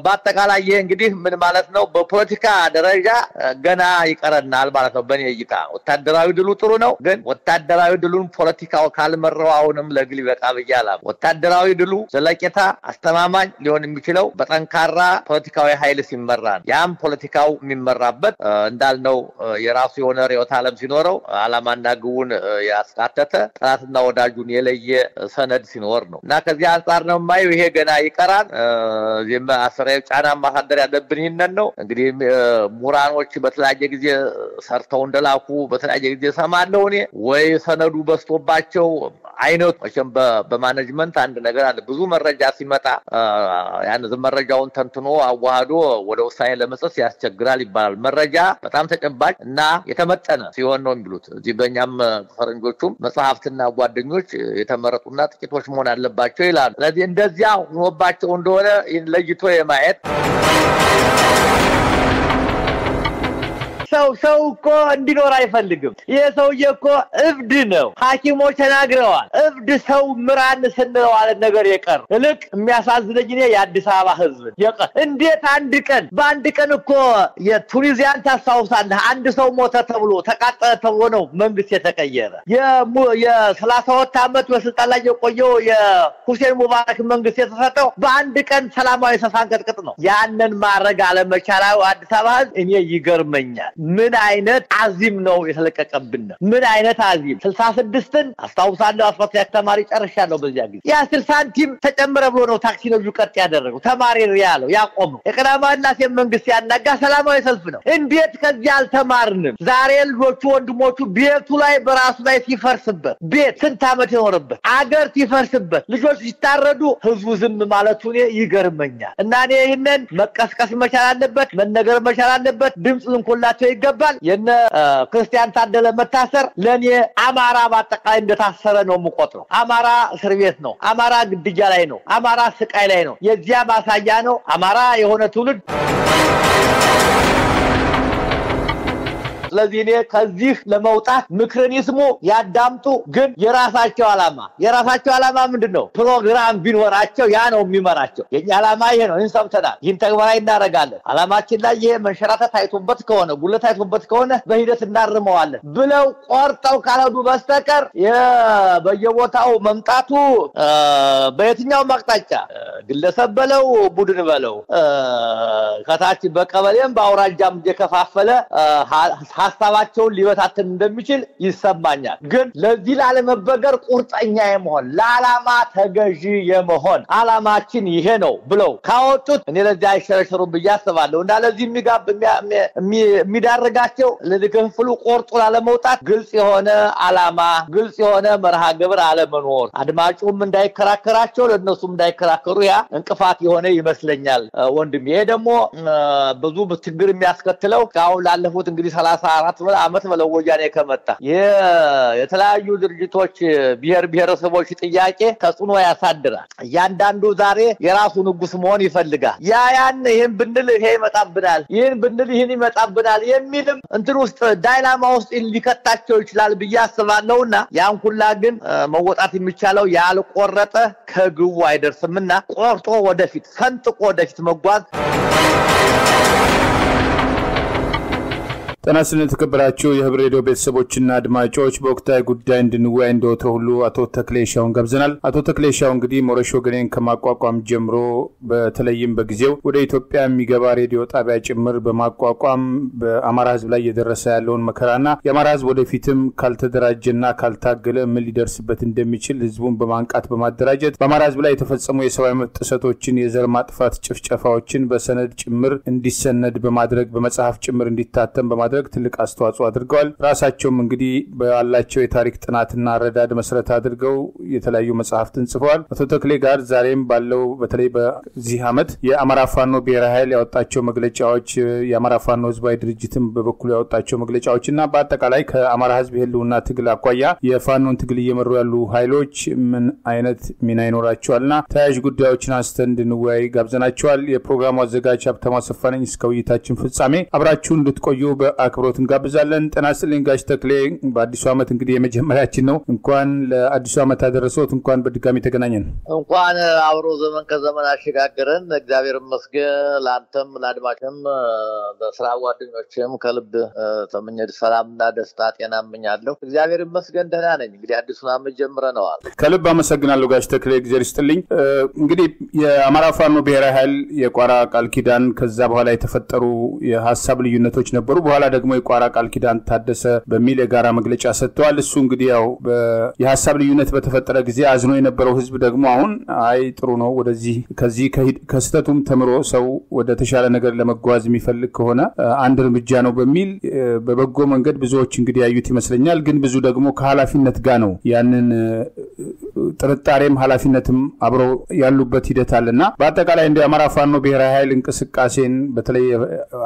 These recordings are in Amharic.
በአጠቃላይ ይሄ እንግዲህ ምን ማለት ነው በፖለቲካ ደረጃ ገና ይቀረናል ማለት ነው በኔ እይታ ወታደራዊ ድሉ ጥሩ ነው ግን ወታደራዊ ድሉን ፖለቲካው ካልመረው አሁንም ለግል ይበቃ በያላ ወታደራዊ ድሉ ዘለቄታ አስተማማኝ ሊሆን የሚችለው በጠንካራ ፖለቲካዊ ኃይል ሲመራ ያም ፖለቲካው የሚመራበት እንዳልነው የራሱ የሆነ ሪዮት ዓለም ሲኖረው ዓላማና ግቡን ያስካተተ ጥራትና ወዳጁን የለየ ሰነድ ሲኖር ነው እና ከዚህ አንፃር ነው ማዩ ይሄ ገና ይቀራል አስራኤል ጫና ማሳደር ያለብን ይሄንን ነው እንግዲህ ሙራኖች በተለያየ ጊዜ ሰርተው እንደላኩ በተለያየ ጊዜ ሰማለው እኔ ወይ ሰነዱ በስቶባቸው አይነት በማኔጅመንት አንድ ነገር አለ ብዙ መረጃ ሲመጣ ያን መረጃውን ተንትኖ አዋህዶ ወደ ውሳኔ ለመስጠት ያስቸግራል ይባላል መረጃ በጣም ተጨባጭ እና የተመጠነ ሲሆን ነው የሚሉት እዚህ በእኛም ፈረንጆቹም መጽሐፍትና ጓደኞች የተመረጡና ጥቂቶች መሆን አለባቸው ይላሉ ስለዚህ እንደዚያ ሆኖባቸው እንደሆነ ለይቶ የማየት ሰው እኮ እንዲኖር አይፈልግም የሰውዬ እኮ እብድ ነው ሐኪሞች ተናግረዋል እብድ ሰው ምራን ስንለው አለ ነገር የቀር ልክ የሚያሳዝነኝ ነው የአዲስ አበባ ህዝብ የቀር እንዴት አንድ ቀን በአንድ ቀን እኮ የቱኒዚያን ታሳውሳለህ አንድ ሰው ሞተ ተብሎ ተቃጠለ ተብሎ ነው መንግስት የተቀየረ የ32 አመት በስልጣን ላይ የቆየው የሁሴን ሙባረክ መንግስት የተሰጠው በአንድ ቀን ሰላማዊ ሰፋንቀጥቅጥ ነው ያንን ማረግ አለመቻላው አዲስ አበባ እኔ ይገርመኛል ምን አይነት አዚም ነው የተለቀቀብን ምን አይነት አዚም 66ን አስተዋውሳለሁ አስፈት ያስተማሪ ጨርሻለሁ በዚያ ጊዜ ያ 60 ሳንቲም ተጨምረ ብሎ ነው ታክሲ ነው ይቀጥ ያደረገው ተማሪ ያለው ያቆመው የቀዳማላስ መንግስት ያናጋ ሰላማዊ ሰልፍ ነው እንዴት ከዚህ አልተማርንም ዛሬ ልጆቹ ወንድሞቹ ቤቱ ላይ በራሱ ላይ ሲፈርስበት ቤት ስንት አመት ይኖርበት አገር ሲፈርስበት ልጆች ሲታረዱ ህዝቡ ዝም ማለቱ ይገርመኛል እና እኔ ይሄንን መቀስቀስ መቻል አለበት መነገር መቻል አለበት ድምጽ እንኮላቸው ይገባል የነ ክርስቲያን ታደለ መታሰር ለኔ አማራ ባጠቃላይ እንደታሰረ ነው የምቆጥረው አማራ እስር ቤት ነው አማራ ግድያ ላይ ነው አማራ ስቃይ ላይ ነው የዚያ ማሳያ ነው አማራ የሆነ ትውልድ ስለዚህ እኔ ከዚህ ለመውጣት ምክርን ይስሙ ያዳምጡ ግን የራሳቸው ዓላማ ምንድነው ፕሮግራም ቢኖራቸው ያ ነው የሚመራቸው የኛ ዓላማ ይሄ ነው እንሰምተናል ይህን ተግባራዊ እናደርጋለን ዓላማችን ላይ ይሄ መንሸራተት አይቶበት ከሆነ ጉልበት አይቶበት ከሆነ በሂደት እናርመዋለን ብለው ቆርጠው ካለዱ በስተቀር በየቦታው መምጣቱ በየትኛው ማቅጣጫ ግለሰብ በለው ቡድን በለው ከታች በቀበሌም በአውራጃም የከፋፈለ ሐሳባቸውን ሊበታተን እንደሚችል ይሰማኛል ግን ለዚህ ለዓለመበገር ቁርጠኛ የመሆን ለዓላማ ተገዢ የመሆን ዓላማችን ይሄ ነው ብለው ካወጡት እኔ ለዚህ አይሸረሸሩ በያስባለሁ እና ለዚህ የሚዳርጋቸው ለድክፍሉ ቆርጦ ለመውጣት ግልጽ የሆነ ዓላማ ግልጽ የሆነ መርሃ ግብር አለመኖር አድማጩም እንዳይከራከራቸው ለነሱም እንዳይከራከሩ ያ እንቅፋት የሆነ ይመስለኛል ወንድም ይሄ ደግሞ ብዙ ችግር የሚያስከትለው ካው ላለፉት እንግዲህ 34 አመት ወያኔ ከመጣ የተለያዩ ድርጅቶች ብሔረሰቦች ጥያቄ ተጽዕኖ ያሳድራል ያንዳንዱ ዛሬ የራሱ ንጉስ መሆን ይፈልጋል ያን ይሄን ብንል ይሄ ይመጣብናል ይሄን ብንል ይሄን ይመጣብናል የሚልም እንትን ውስጥ ዳይናማ ውስጥ ሊከታቸው ይችላል በያስባለውና ያን ሁላ ግን መወጣት የሚቻለው ያልቆረጠ ከግቡ አይደርስምና ቆርጦ ወደፊት ሰንጥቆ ወደፊት መጓዝ ተናስነ ተከበራችሁ የህብር ሬዲዮ ቤተሰቦችና አድማጮች በወቅታዊ ጉዳይ እንድንወያይ እንደወትሮ ሁሉ አቶ ተክሌሻውን ጋብዘናል አቶ ተክሌሻው እንግዲህ ሞረሽ ወገኔን ከማቋቋም ጀምሮ በተለይም በጊዜው ወደ ኢትዮጵያ የሚገባ ሬዲዮ ጣቢያ ጭምር በማቋቋም በአማራ ህዝብ ላይ እየደረሰ ያለውን መከራና የአማራ ህዝብ ወደፊትም ካልተደራጀና ካልታገለ ምን ሊደርስበት እንደሚችል ህዝቡን በማንቃት በማደራጀት በአማራ ህዝብ ላይ የተፈጸሙ የሰብአዊ መብት ጥሰቶችን የዘር ማጥፋት ጭፍጨፋዎችን በሰነድ ጭምር እንዲሰነድ በማድረግ በመጽሐፍ ጭምር እንዲታተም በማድረግ ትልቅ አስተዋጽኦ አድርገዋል ራሳቸውም እንግዲህ በአላቸው የታሪክ ጥናትና ረዳድ መሰረት አድርገው የተለያዩ መጽሐፍትን ጽፈዋል አቶ ተክሌ ጋር ዛሬም ባለው በተለይ በዚህ አመት የአማራ ፋኖ ብሔራዊ ኃይል ያወጣቸው መግለጫዎች የአማራ ፋኖ ህዝባዊ ድርጅትም በበኩሉ ያወጣቸው መግለጫዎችና በአጠቃላይ ከአማራ ህዝብ ህልውና ትግል አቋያ የፋኖን ትግል እየመሩ ያሉ ኃይሎች ምን አይነት ሚና ይኖራቸዋልና ተያያዥ ጉዳዮችን አንስተን እንድንወያይ ጋብዘናቸዋል የፕሮግራሙ አዘጋጅ ሀብታሙ አሰፋ ነኝ እስከ ውይይታችን ፍጻሜ አብራችሁ እንድትቆዩ በአክብሮት እንጋብዛለን። ጤና ይስጥልኝ ጋሽ ተክሌ። በአዲሱ ዓመት እንግዲህ የመጀመሪያችን ነው። እንኳን ለአዲሱ ዓመት አደረሰዎት። እንኳን በድጋሚ ተገናኘን። እንኳን አብሮ ዘመን ከዘመን አሸጋገረን። እግዚአብሔር ይመስገን። ለአንተም ለአድማጭም ለስራ ጓደኞችም ከልብ ተመኘድ ሰላምና ደስታ ጤና እመኛለሁ። እግዚአብሔር ይመስገን ደህና ነኝ። እንግዲህ አዲሱን ዓመት ጀምረነዋል። ከልብ አመሰግናለሁ ጋሽ ተክሌ። እግዚአብሔር ይስጥልኝ። እንግዲህ የአማራ ፋኖ ብሔራዊ ኃይል የቋራ ቃል ኪዳን ከዛ በኋላ የተፈጠሩ የሐሳብ ልዩነቶች ነበሩ። በኋላ ደግሞ የቋራ ቃል ኪዳን ታደሰ በሚል የጋራ መግለጫ ሰጥተዋል። እሱ እንግዲህ ያው የሐሳብ ልዩነት በተፈጠረ ጊዜ አዝኖ የነበረው ህዝብ ደግሞ አሁን አይ ጥሩ ነው ወደዚህ ከዚህ ከስተቱም ተምሮ ሰው ወደ ተሻለ ነገር ለመጓዝ የሚፈልግ ከሆነ አንድ እርምጃ ነው በሚል በበጎ መንገድ ብዙዎች እንግዲህ ያዩት ይመስለኛል። ግን ብዙ ደግሞ ከኃላፊነት ጋር ነው ያንን ጥርጣሬም ኃላፊነትም አብረው ያሉበት ሂደት አለና በአጠቃላይ እንደ አማራ ፋኖ ብሔራዊ ኃይል እንቅስቃሴን በተለይ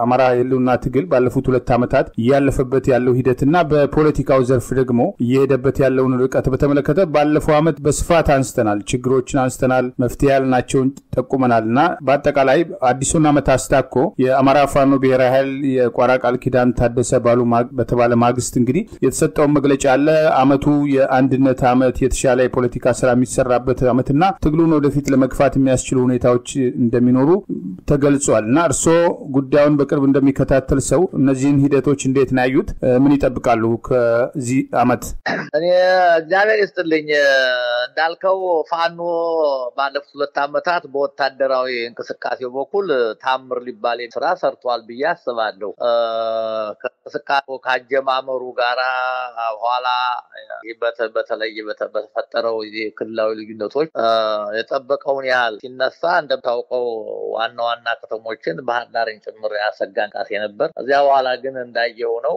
አማራ የህልውና ትግል ባለፉት 2 ዓመታት ያለፈበት ያለው ሂደትና በፖለቲካው ዘርፍ ደግሞ እየሄደበት ያለውን ርቀት በተመለከተ ባለፈው ዓመት በስፋት አንስተናል፣ ችግሮችን አንስተናል፣ መፍትሄ ያልናቸውን ጠቁመናልና በአጠቃላይ አዲሱን ዓመት አስታኮ የአማራ ፋኖ ብሔራዊ ኃይል የቋራ ቃል ኪዳን ታደሰ ባሉ በተባለ ማግስት እንግዲህ የተሰጠው መግለጫ አለ። ዓመቱ የአንድነት ዓመት የተሻለ የፖለቲካ ስራ የሚሰራበት ዓመትና ትግሉን ወደፊት ለመግፋት የሚያስችሉ ሁኔታዎች እንደሚኖሩ ተገልጿልና እርሶ ጉዳዩን በቅርብ እንደሚከታተል ሰው እነዚህን ሂደቶች እንዴት ነው ያዩት? ምን ይጠብቃሉ ከዚህ ዓመት? እኔ እግዚአብሔር ይስጥልኝ እንዳልከው ፋኖ ባለፉት 2 ዓመታት በወታደራዊ እንቅስቃሴው በኩል ታምር ሊባል ስራ ሰርቷል ብዬ አስባለሁ። ከእንቅስቃሴው ካጀማመሩ ጋራ ኋላ በተለይ በተፈጠረው ክልላዊ ልዩነቶች የጠበቀውን ያህል ሲነሳ እንደምታውቀው ዋና ዋና ከተሞችን ባህር ዳርን ጭምር ያሰጋ እንቅስቃሴ ነበር። እዚያ በኋላ ግን እንዳየው ነው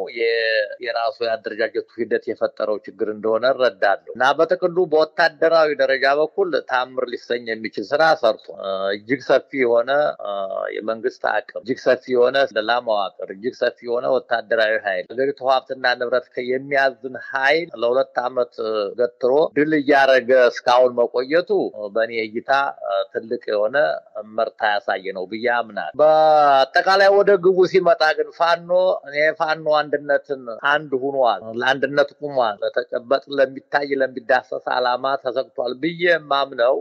የራሱ ያደረጃጀቱ ሂደት የፈጠረው ችግር እንደሆነ እረዳለሁ እና በጥቅሉ በወታደራዊ ደረጃ በኩል ታምር ሊሰኝ የሚችል ስራ ሰርቶ እጅግ ሰፊ የሆነ የመንግስት አቅም፣ እጅግ ሰፊ የሆነ ስለላ መዋቅር፣ እጅግ ሰፊ የሆነ ወታደራዊ ኃይል ለሀገሪቱ ሀብትና ንብረት የሚያዝን ኃይል ለ2 ዓመት ገትሮ ድል እያደረገ እስካሁን መቆየቱ በእኔ እይታ ትልቅ የሆነ መርታ ያሳየ ነው ብዬ አምናለሁ። በአጠቃላይ ወደ ግቡ ሲመጣ ግን ፋኖ አንድነትን አንድ ሆኗል፣ ለአንድነት ቆሟል፣ ለተጨበጥ ለሚታይ ለሚዳሰስ ዓላማ ተሰጥቷል ብዬ ማምነው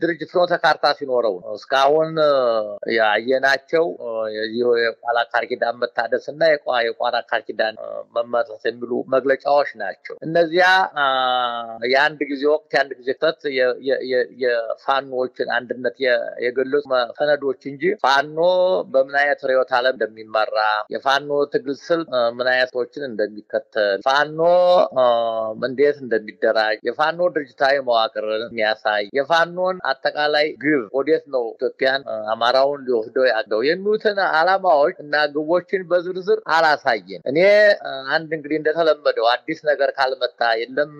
ድርጅት ፍኖተ ካርታ ሲኖረው እስካሁን ያየናቸው የቋራ ቃል ኪዳን መታደስና የቋራ ቃል ኪዳን መመለስ የሚሉ መግለጫዎች ናቸው። እነዚያ የአንድ ጊዜ ወቅት የአንድ ጊዜ ተት የፋኖችን አንድነት የገለጹ ሰነዶች እንጂ ፋኖ በምን አይነት ርዕዮተ ዓለም እንደሚመራ፣ የፋኖ ትግል ስልት ምን አይነቶችን እንደሚከተል፣ ፋኖ እንዴት እንደሚደራጅ፣ የፋኖ ድርጅታዊ መዋቅርን የሚያሳይ፣ የፋኖን አጠቃላይ ግብ ወዴት ነው ኢትዮጵያን አማራውን ሊወስደው ያለው የሚሉትን ዓላማዎች እና ግቦችን በዝርዝር አላሳየን። እኔ አንድ እንግዲህ እንደተለመደው አዲስ ነገር ካልመጣ የለም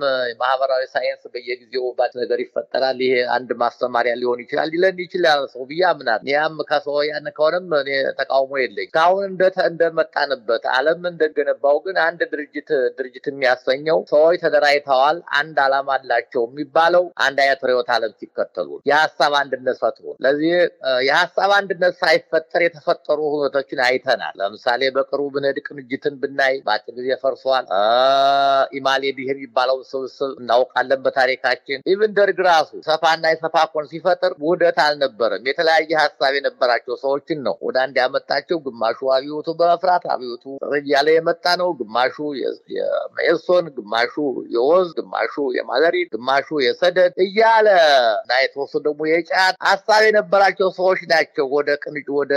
ማህበራዊ ሳይንስ በየጊዜው ባጭ ነገር ይፈጠራል፣ ይሄ አንድ ማስተማሪያ ሊሆን ይችላል ሊለን ይችላል ሰው ብያምናል። ያም ከሰው ያን ከሆነም እኔ ተቃውሞ የለኝ። ካሁን እንደመጣንበት ዓለም እንደገነባው ግን አንድ ድርጅት የሚያሰኘው ሰዎች ተደራጅተዋል፣ አንድ ዓላማ አላቸው የሚባለው አንድ አይነት ርዕዮተ ዓለም ሲከተሉ የሐሳብ አንድነት ፈጥሮ፣ ለዚህ የሐሳብ አንድነት ሳይፈጠር የተፈጠሩ ሁኔታዎችን አይተናል። ለምሳሌ በቅርቡ ብንሄድ ቅንጅትን ብናይ በአጭር ጊዜ ፈርሷል። ኢማሌድ ይሄ የሚባለው ስብስብ እናውቃለን በታሪካችን። ኢቭን ደርግ ራሱ ሰፋና የሰፋኮን ሲፈጥር ውህደት አልነበረም። የተለያየ ሐሳብ የነበራቸው ሰዎችን ነው ወደ አንድ ያመጣቸው። ግማሹ አብዮቱ በመፍራት አብዮቱ እያለ የመጣ ነው፣ ግማሹ የመኢሶን፣ ግማሹ የወዝ፣ ግማሹ የማዘሪት፣ ግማሹ የሰደድ እያለ እና የተወሰኑ ደግሞ የጫት ሐሳብ የነበራቸው ሰዎች ናቸው ወደ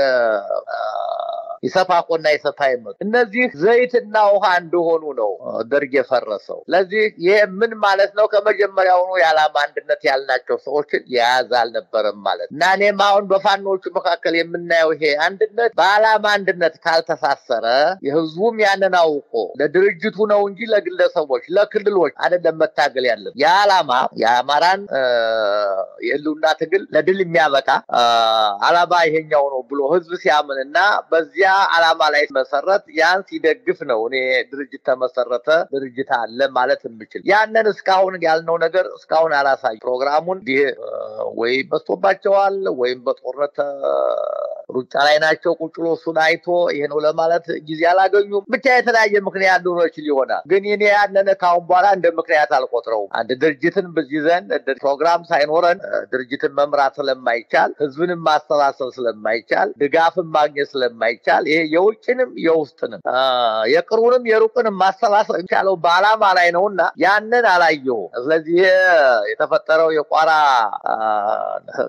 ይሰፋቆና ይሰፋይመት። እነዚህ ዘይትና ውሃ እንደሆኑ ነው ደርግ የፈረሰው። ለዚህ ይሄ ምን ማለት ነው? ከመጀመሪያው የዓላማ አንድነት ያልናቸው ሰዎችን የያዘ አልነበረም ማለት እና እኔም አሁን በፋኖቹ መካከል የምናየው ይሄ አንድነት በዓላማ አንድነት ካልተሳሰረ የህዝቡም ያንን አውቆ ለድርጅቱ ነው እንጂ ለግለሰቦች ለክልሎች አይደለም መታገል ያለበት። የዓላማ የአማራን የህልውና ትግል ለድል የሚያበቃ ዓላማ ይሄኛው ነው ብሎ ህዝብ ሲያምንና በዚያ ዓላማ ላይ መሰረት ያን ሲደግፍ ነው እኔ ድርጅት ተመሰረተ ድርጅት አለ ማለት እንችል። ያንን እስካሁን ያልነው ነገር እስካሁን አላሳይ። ፕሮግራሙን ወይ በስቶባቸዋል ወይም በጦርነት ሩጫ ላይ ናቸው። ቁጭ ብሎ እሱን አይቶ ይሄ ነው ለማለት ጊዜ አላገኙም። ብቻ የተለያየ ምክንያት ሊኖር ይሆናል። ግን እኔ ያንን ካሁን በኋላ እንደ ምክንያት አልቆጥረውም። አንድ ድርጅትን በዚህን ፕሮግራም ሳይኖረን ድርጅትን መምራት ስለማይቻል፣ ህዝብንም ማስተሳሰብ ስለማይቻል፣ ድጋፍን ማግኘት ስለማይቻል ይሄ የውጭንም የውስጥንም የቅርቡንም የሩቅንም ማስተሳሰብ የሚቻለው በዓላማ ላይ ነውና ያንን አላየሁም። ስለዚህ የተፈጠረው የቋራ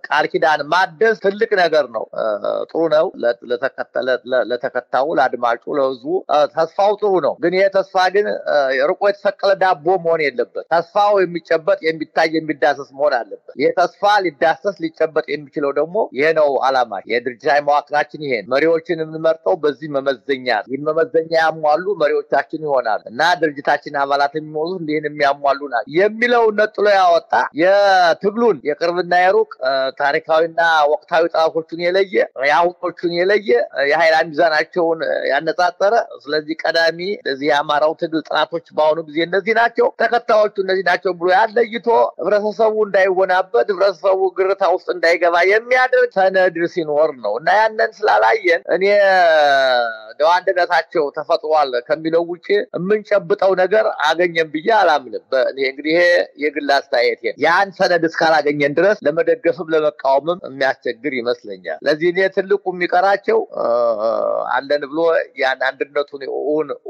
ቃል ኪዳን ማደስ ትልቅ ነገር ነው። ጥሩ ነው። ለተከታዩ ለአድማጩ ለህዝቡ ተስፋው ጥሩ ነው። ግን ይሄ ተስፋ ግን ርቆ የተሰቀለ ዳቦ መሆን የለበት። ተስፋው የሚጨበጥ የሚታይ የሚዳሰስ መሆን አለበት። ይሄ ተስፋ ሊዳሰስ ሊጨበጥ የሚችለው ደግሞ ይሄ ነው ዓላማ። የድርጅታዊ መዋቅራችን ይሄን መሪዎችን የምንመርጠው በዚህ መመዘኛ ይህን መመዘኛ ያሟሉ መሪዎቻችን ይሆናል እና ድርጅታችን አባላት የሚሆኑት እንዲህን የሚያሟሉ ናቸው የሚለውን ነጥሎ ያወጣ የትግሉን የቅርብና የሩቅ ታሪካዊና ወቅታዊ ጣፎችን የለየ ያውቆቹን የለየ የኃይል ሚዛናቸውን ያነጻጸረ። ስለዚህ ቀዳሚ ለዚህ የአማራው ትግል ጥናቶች በአሁኑ ጊዜ እነዚህ ናቸው፣ ተከታዮቹ እነዚህ ናቸው ብሎ ያለይቶ ህብረተሰቡ እንዳይወናበድ ህብረተሰቡ ግርታ ውስጥ እንዳይገባ የሚያደርግ ሰነድ ሲኖር ነው እና ያንን ስላላየን እኔ ደዋንደነታቸው ተፈጥሯል ከሚለው ውጪ የምንጨብጠው ነገር አገኘን ብዬ አላምንም። እንግዲህ የግል አስተያየት ያን ሰነድ እስካላገኘን ድረስ ለመደገፍም ለመቃወምም የሚያስቸግር ይመስለኛል። ለዚህ እኔ ትልቁ የሚቀራቸው አለን ብሎ ያን አንድነቱን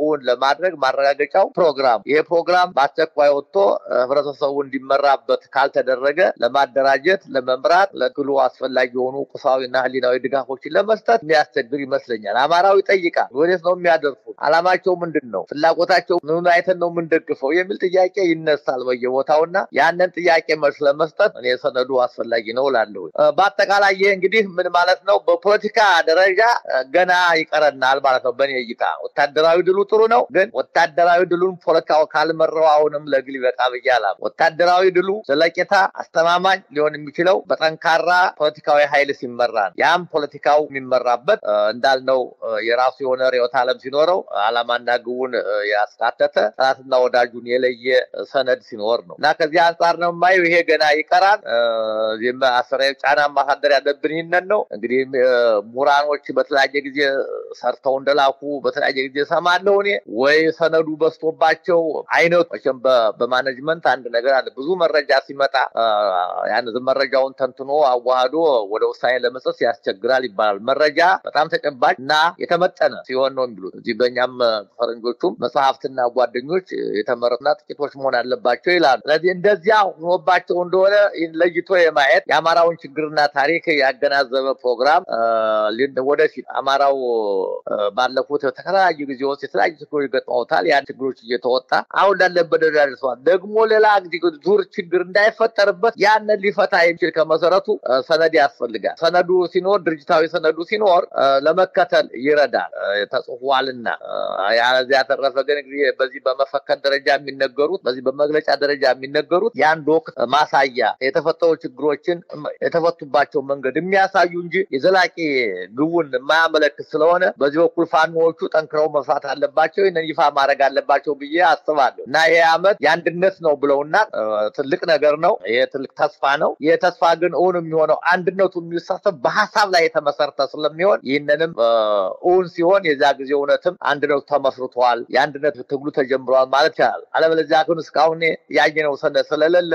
ኡን ለማድረግ ማረጋገጫው ፕሮግራም ይሄ ፕሮግራም በአስቸኳይ ወጥቶ ህብረተሰቡ እንዲመራበት ካልተደረገ ለማደራጀት ለመምራት ለግሉ አስፈላጊ የሆኑ ቁሳዊና ህሊናዊ ድጋፎችን ለመስጠት የሚያስቸግር ይመስለኛል። አማራው ይጠይቃል። ወዴት ነው የሚያደርሱት? አላማቸው ምንድነው? ፍላጎታቸው ምን አይተን ነው የምንደግፈው የሚል ጥያቄ ይነሳል በየቦታውና ያንን ጥያቄ መልስ ለመስጠት እኔ ሰነዱ አስፈላጊ ነው እላለሁ። በአጠቃላይ እንግዲህ ምን ማለት ነው? በፖለቲካ ደረጃ ገና ይቀረናል ማለት ነው። በእኔ እይታ ወታደራዊ ድሉ ጥሩ ነው፣ ግን ወታደራዊ ድሉን ፖለቲካው ካልመረው አሁንም ለግል ይበቃ ብያለሁ። ወታደራዊ ድሉ ዘለቄታ አስተማማኝ ሊሆን የሚችለው በጠንካራ ፖለቲካዊ ኃይል ሲመራ ነው። ያም ፖለቲካው የሚመራበት እንዳልነው የራሱ የሆነ ርዕዮተ ዓለም ሲኖረው ዓላማና ግቡን ያስካተተ ጠላትና ወዳጁን የለየ ሰነድ ሲኖር ነው እና ከዚህ አንፃር ነው የማየው ይሄ ገና ይቀራል። የማስረብ ጫና ማሳደር ያለብን ይሄንን ነው። እንግዲህ ሙራኖች በተለያየ ጊዜ ሰርተው እንደላኩ በተለያየ ጊዜ ሰማለሁ እኔ ወይ ሰነዱ በስቶባቸው አይነቱ መቼም በማኔጅመንት አንድ ነገር አለ። ብዙ መረጃ ሲመጣ ያን መረጃውን ተንትኖ አዋህዶ ወደ ውሳኔ ለመስጠት ያስቸግራል ይባላል። መረጃ በጣም ተጨባጭ እና የተመጠነ ሲሆን ነው የሚሉት። እዚህ በእኛም ፈረንጆቹም መጽሐፍትና ጓደኞች የተመረጡና ጥቂቶች መሆን አለባቸው ይላሉ። ስለዚህ እንደዚያ ሆኖባቸው እንደሆነ ለይቶ የማየት የአማራውን ችግርና ታሪክ ያገናዘበ ፕሮግራም ወደፊት አማራው ባለፉት ተከታታይ ጊዜዎች የተለያዩ ችግሮች ገጥመውታል። ያን ችግሮች እየተወጣ አሁን ላለበት ደረጃ ደርሷል። ደግሞ ሌላ ዙር ችግር እንዳይፈጠርበት ያንን ሊፈታ የሚችል ከመሰረቱ ሰነድ ያስፈልጋል። ሰነዱ ሲኖር ድርጅታዊ ሰነዱ ሲኖር ለመከተል ይረዳል ተጽፏልና ያለዚያ ተረፈ ግን በዚህ በመፈከር ደረጃ የሚነገሩት በዚህ በመግለጫ ደረጃ የሚነገሩት ያን ወቅት ማሳያ የተፈጠሩ ችግሮችን የተፈቱባቸው መንገድ የሚያሳዩ እንጂ የዘላቂ ግቡን የማያመለክት ስለሆነ በዚህ በኩል ፋኖቹ ጠንክረው መስራት አለባቸው። ይሄን ይፋ ማድረግ አለባቸው ብዬ አስባለሁ እና ይሄ አመት ያንድነት ነው ብለውና ትልቅ ነገር ነው። ይሄ ትልቅ ተስፋ ነው። ይሄ ተስፋ ግን ኦን የሚሆነው አንድነቱ የሚሳተፍ በሐሳብ ላይ የተመሰረተ ስለሚሆን ይሄንንም ኦን ሲሆን የዛ ጊዜ እውነትም አንድነቱ ተመስርቷል፣ የአንድነት ትግሉ ተጀምሯል ማለት ይችላል። አለበለዚያ ግን እስካሁን ያየነው ሰነድ ስለሌለ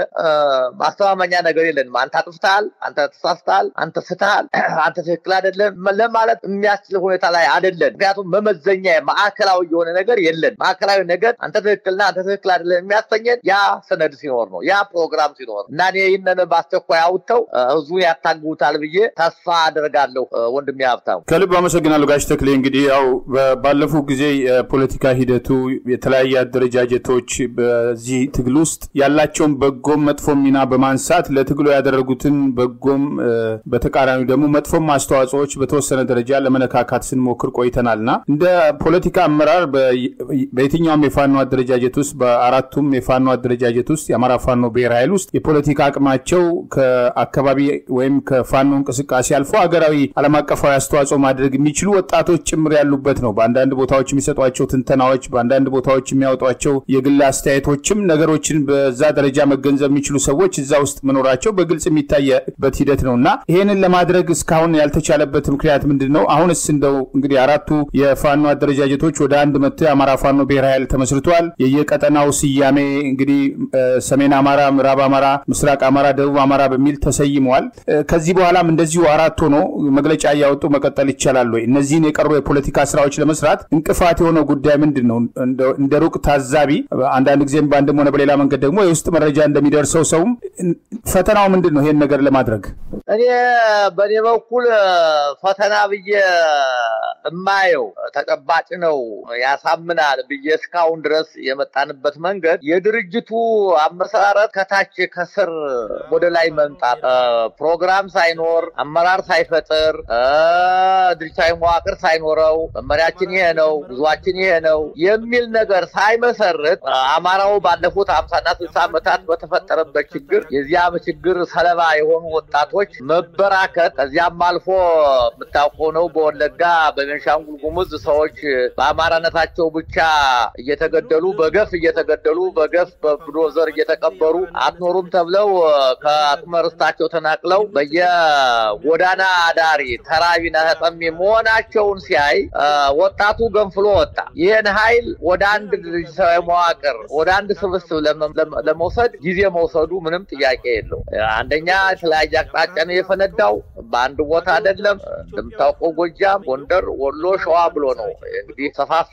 ማስተማመኛ ነገር የለንም። አንተ አጥፍተሃል፣ አንተ ተሳስተሃል፣ አንተ ስተሃል፣ አንተ ትክክል አይደለም ለማለት የሚያስችል ሁኔታ ላይ አይደለም። ምክንያቱም መመዘኛ ማዕከላዊ የሆነ ነገር የለም። ማዕከላዊ ነገር አንተ ትክክልና አንተ ትክክል አይደለም የሚያስተኘን ያ ሰነድ ሲኖር ነው፣ ያ ፕሮግራም ሲኖር እና ይሄንን በአስቸኳይ አውጥተው ህዝቡን ያታግቡታል ብዬ ተስፋ አደርጋለሁ። ወንድሜ ሀብታሙ ከልብ አመሰግናለሁ። ጋሽ ተክሌ እንግዲህ ያው ባለፈው ጊዜ የፖለቲካ ሂደቱ የተለያየ አደረጃጀቶች በዚህ ትግል ውስጥ ያላቸውን በጎም መጥፎ ሚና በማንሳት ለትግሉ ያደረጉትን በጎም በተቃራኒው ደግሞ መጥፎም አስተዋጽኦዎች በተወሰነ ደረጃ ለመነካካት ስንሞክር ቆይተናልና እንደ ፖለቲካ አመራር በየትኛውም የፋኖ አደረጃጀት ውስጥ በአራቱም የፋኖ አደረጃጀት ውስጥ የአማራ ፋኖ ብሔራዊ ኃይል ውስጥ የፖለቲካ አቅማቸው ከአካባቢ ወይም ከፋኖ እንቅስቃሴ አልፎ ሀገራዊ ዓለም አቀፋዊ አስተዋጽኦ ማድረግ የሚችሉ ወጣቶች ጭምር ያሉበት ነው። በአንዳንድ ቦታዎች የሚሰጧቸው ትንተናዎች፣ በአንዳንድ ቦታዎች የሚያወጧቸው የግል አስተያየቶችም ነገሮችን በዛ ደረጃ መገንዘብ የሚችሉ ሰዎች እዛ ውስጥ መኖራቸው በግልጽ የሚታየበት ሂደት ነውና ይሄንን ለማድረግ እስካሁን ያልተቻለበት ምክንያት ምንድነው? አሁንስ እንደው እንግዲህ አራቱ የፋኖ አደረጃጀቶች ወደ አንድ መጥተው የአማራ ፋኖ ብሔራዊ ኃይል ተመስርቷል። የየቀጠናው ስያሜ እንግዲህ ሰሜን አማራ፣ ምዕራብ አማራ፣ ምስራቅ አማራ፣ ደቡብ አማራ በሚል ተሰይመዋል። ከዚህ በኋላም እንደዚሁ አራት ሆኖ መግለጫ ያወጡ መቀጠል ይቻላል ወይ? እነዚህን የቀሩ የፖለቲካ ስራዎች ለመስራት እንቅፋት የሆነው ጉዳይ ምንድነው? እንደ ሩቅ ታዛቢ አንዳንድ ጊዜም በአንድም ሆነ በሌላ መንገድ ደግሞ የውስጥ መረጃ እንደሚደርሰው ሰውም ፈተናው ምንድነው ይሄን ነገር ለማድረግ? እኔ በኔ በኩል ፈተና ብዬ እማየው ተጨባጭ ነው ያሳምናል ብዬ እስካሁን ድረስ የመጣንበት መንገድ የድርጅቱ አመሰራረት ከታች ከስር ወደ ላይ መምጣት ፕሮግራም ሳይኖር አመራር ሳይፈጥር ድርጅታዊ መዋቅር ሳይኖረው መመሪያችን ይሄ ነው ጉዟችን ይሄ ነው የሚል ነገር ሳይመሰርት አማራው ባለፉት 50 እና 60 ዓመታት በተፈጠረበት ችግር የዚያም ችግር ሰለባ የሆኑ ወጣቶች መበራከት ከዚያም አልፎ መታወቀው ነው በወለጋ በቤንሻንጉል ጉሙዝ ሰዎች በአማራነታቸው ብቻ እየተገደሉ በገፍ በቡልዶዘር እየተቀበሩ አትኖሩም ተብለው ከአጥመርስታቸው ተናቅለው በየጎዳና ዳሪ ተራቢና ተጠሚ መሆናቸውን ሲያይ ወጣቱ ገንፍሎ ወጣ። ይሄን ኃይል ወደ አንድ ድርጅታዊ መዋቅር ወደ አንድ ስብስብ ለመውሰድ ጊዜ መውሰዱ ምንም ጥያቄ የለው። አንደኛ የተለያየ አቅጣጫ ነው የፈነዳው፣ በአንድ ቦታ አይደለም። እንደምታውቀው ጎጃም፣ ጎንደር፣ ወሎ፣ ሸዋ ብሎ ነው እንግዲህ ሰፋፊ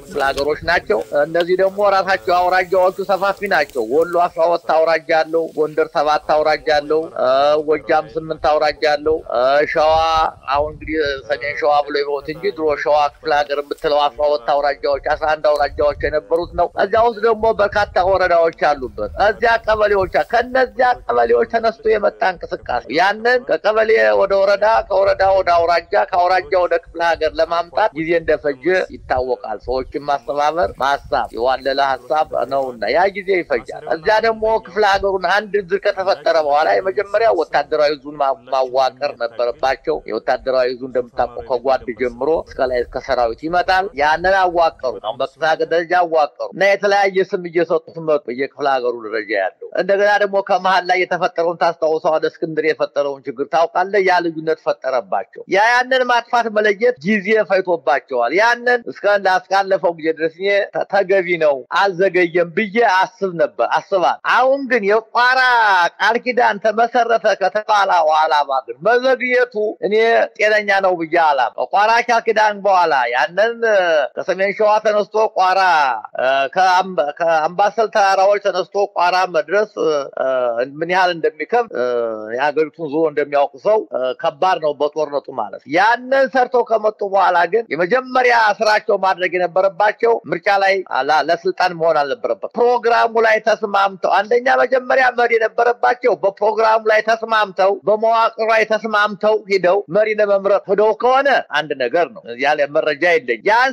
ፍላገሮች ናቸው። እነዚህ ደግሞ ራሳቸው አውራጃዎቹ ሰፋፊ ናቸው። ወሎ 12 አውራጃ አለው፣ ጎንደር 7 አውራጃ አለው፣ ጎጃም 8 አውራጃ አለው። ሸዋ አሁን እንግዲህ ሰሜን ሸዋ ብሎ ይወጥ እንጂ ድሮ ሸዋ ፍላገር የምትለው 12 አውራጃዎች 11 አውራጃዎች የነበሩት ነው። እዚያ ውስጥ ደግሞ በርካታ ወረዳዎች አሉበት። እዚያ ቀበሌዎች ከነዚያ ቀበሌዎች ተነስቶ የመጣ እንቅስቃሴ ያንን ከቀበሌ ወደ ወረዳ ከወረዳ ወደ አውራጃ ከአውራጃ ወደ ክፍለ ሀገር ለማምጣት ጊዜ እንደፈጀ ይታወቃል። ሰዎችን ማስተባበር ማሳብ የዋለለ ሐሳብ ነውና ያ ጊዜ ይፈጃል። እዚያ ደግሞ ክፍለ ሀገሩን አንድ ድር ከተፈጠረ በኋላ የመጀመሪያ ወታደራዊ ዙን ማዋቀር ነበረባቸው። የወታደራዊ ዙን እንደምታውቀው ከጓድ ጀምሮ እስከ ላይ እስከ ሰራዊት ይመጣል። ያንን አዋቀሩ ነው በክፍለ ሀገር ደረጃ አዋቀሩ እና የተለያየ ስም እየሰጡት መጡ በየክፍለ ሀገሩ ደረጃ ያለው። እንደገና ደግሞ ከመሃል ላይ የተፈጠረውን ታስታውሰው እስክንድር የፈጠረውን ችግር ታውቃለህ። ያ ልዩነት ፈጠረባቸው። ያንን ማጥፋት መለየት ጊዜ ፈይቶባቸዋል። ያንን እስካለፈው ጊዜ ድረስ ተገቢ ነው አልዘገየም ብዬ አስባል። አሁን ግን የቋራ ቃል ኪዳን ተመሰረተ ከተባለ በኋላ ግን መዘግየቱ እኔ ጤነኛ ነው ብዬ አላም። ቋራ ቃል ኪዳን በኋላ ያንን ከሰሜን ሸዋ ተነስቶ ቋራ ከአምባሰል ተራራዎች ተነስቶ ቋራ መድረስ ምን ያህል እንደሚከብድ የሀገሪቱን ዞሮ እንደሚያውቁ ሰው ከባድ ነው በጦርነቱ ማለት። ያንን ሰርተው ከመጡ በኋላ ግን የመጀመሪያ ስራቸው ማድረግ የነበረባቸው ምርጫ ላይ ለስልጣን መሆን አልነበረበት። ፕሮግራሙ ላይ ተስማምተው አንደኛ መጀመሪያ መሪ የነበረባቸው በፕሮግራሙ ላይ ተስማምተው በመዋቅሩ ላይ ተስማምተው ሄደው መሪ ለመምረጥ ሄደው ከሆነ አንድ ነገር ነው። ያለ መረጃ የለኝ። ያን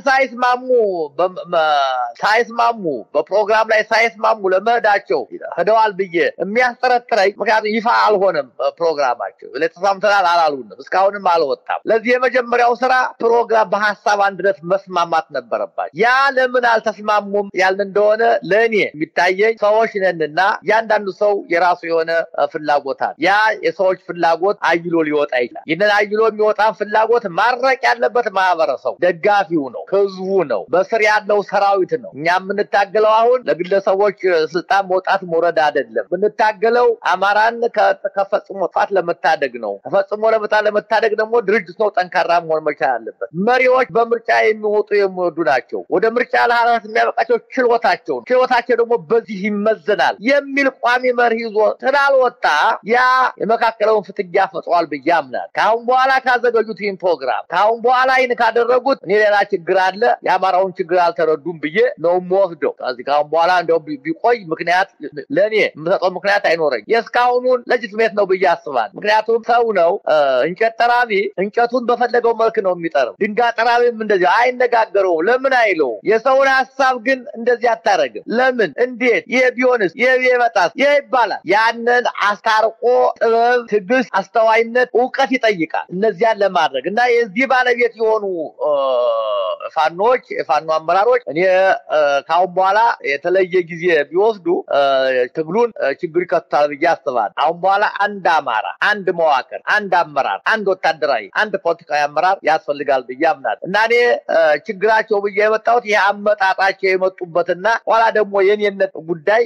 ሳይስማሙ በፕሮግራም ላይ ሳይስማሙ ለመሄዳቸው ሄደዋል ብዬ የሚያስጠረጥረኝ ምክንያቱም ይፋ አልሆነም ፕሮግራማቸው ለተስማምተናል አላሉንም እስካሁንም አልወጣም። ለዚህ የመጀመሪያው ስራ ፕሮግራም በሐሳብ አንድነት መስማማት ነበረባቸው። ያ ለምን አልተስማሙም ያልን እንደሆነ ለኔ የሚታየኝ ሰዎች ነንና ያንዳንዱ ሰው የራሱ የሆነ ፍላጎት አለ። ያ የሰዎች ፍላጎት አይሎ ሊወጣ ይችላል። ይሄን አይሎ የሚወጣ ፍላጎት ማረቅ ያለበት ማህበረሰቡ ደጋፊው ነው፣ ህዝቡ ነው፣ በስር ያለው ሰራዊት ነው። እኛ የምንታገለው አሁን ለግለሰቦች ስልጣን መውጣት መውረድ አይደለም። የምንታገለው አማራን ከፈጽሞ ጥፋት ለመታደግ ነው። ከፈጽሞ ለመታደግ ደግሞ ድርጅት ነው ጠንካራ መሆን መቻል አለበት። መሪዎች በምርጫ የሚወዱ ናቸው። ወደ ምርጫ ለሐራስ የሚያበቃቸው ችሎታቸው ደግሞ በዚህ ይመዘናል የሚል ቋሚ መርህ ይዞ ስላልወጣ ያ የመካከለውን ፍትጊያ ፈጽሟል ብዬ አምናለሁ። ካሁን በኋላ ካዘጋጁት ይህን ፕሮግራም ካሁን በኋላ ይህን ካደረጉት እኔ ሌላ ችግር አለ የአማራውን ችግር አልተረዱም ብዬ ነው የምወስደው። ከዚህ ካሁን በኋላ እንደው ቢቆይ ምክንያት ለኔ የምሰጠው ምክንያት አይኖረኝ። የስካሁኑን ለጅትሜት ነው ብዬ አስባለሁ። ምክንያቱም ሰው ነው እንጨት ጠራቢ እንጨቱን በፈለገው መልክ ነው የሚጠራው። ድንጋይ ጠራቢም እንደዚህ አይነጋገረው ለምን አይለው። የሰውን ሐሳብ ግን እንደዚህ አታረግም። ለምን እንዴት ይሄ ቢሆንስ ይሄ ይመጣስ ይሄ ይባላል። ያንን አስታርቆ ጥበብ፣ ትዕግስት፣ አስተዋይነት፣ ዕውቀት ይጠይቃል እነዚያን ለማድረግ እና የዚህ ባለቤት የሆኑ ፋኖ አመራሮች እኔ ካሁን በኋላ የተለየ ጊዜ ቢወስዱ ትግሉን ችግር ይከታል ብዬ አስባለሁ። አሁን በኋላ አንድ አማራ አንድ መዋቅር መዋቅር፣ አንድ አመራር፣ አንድ ወታደራዊ፣ አንድ ፖለቲካዊ አመራር ያስፈልጋል ብዬ አምናለሁ። እና እኔ ችግራቸው ብዬ የመጣሁት ይሄ አመጣጣቸው የመጡበትና ኋላ ደግሞ የኔነት ጉዳይ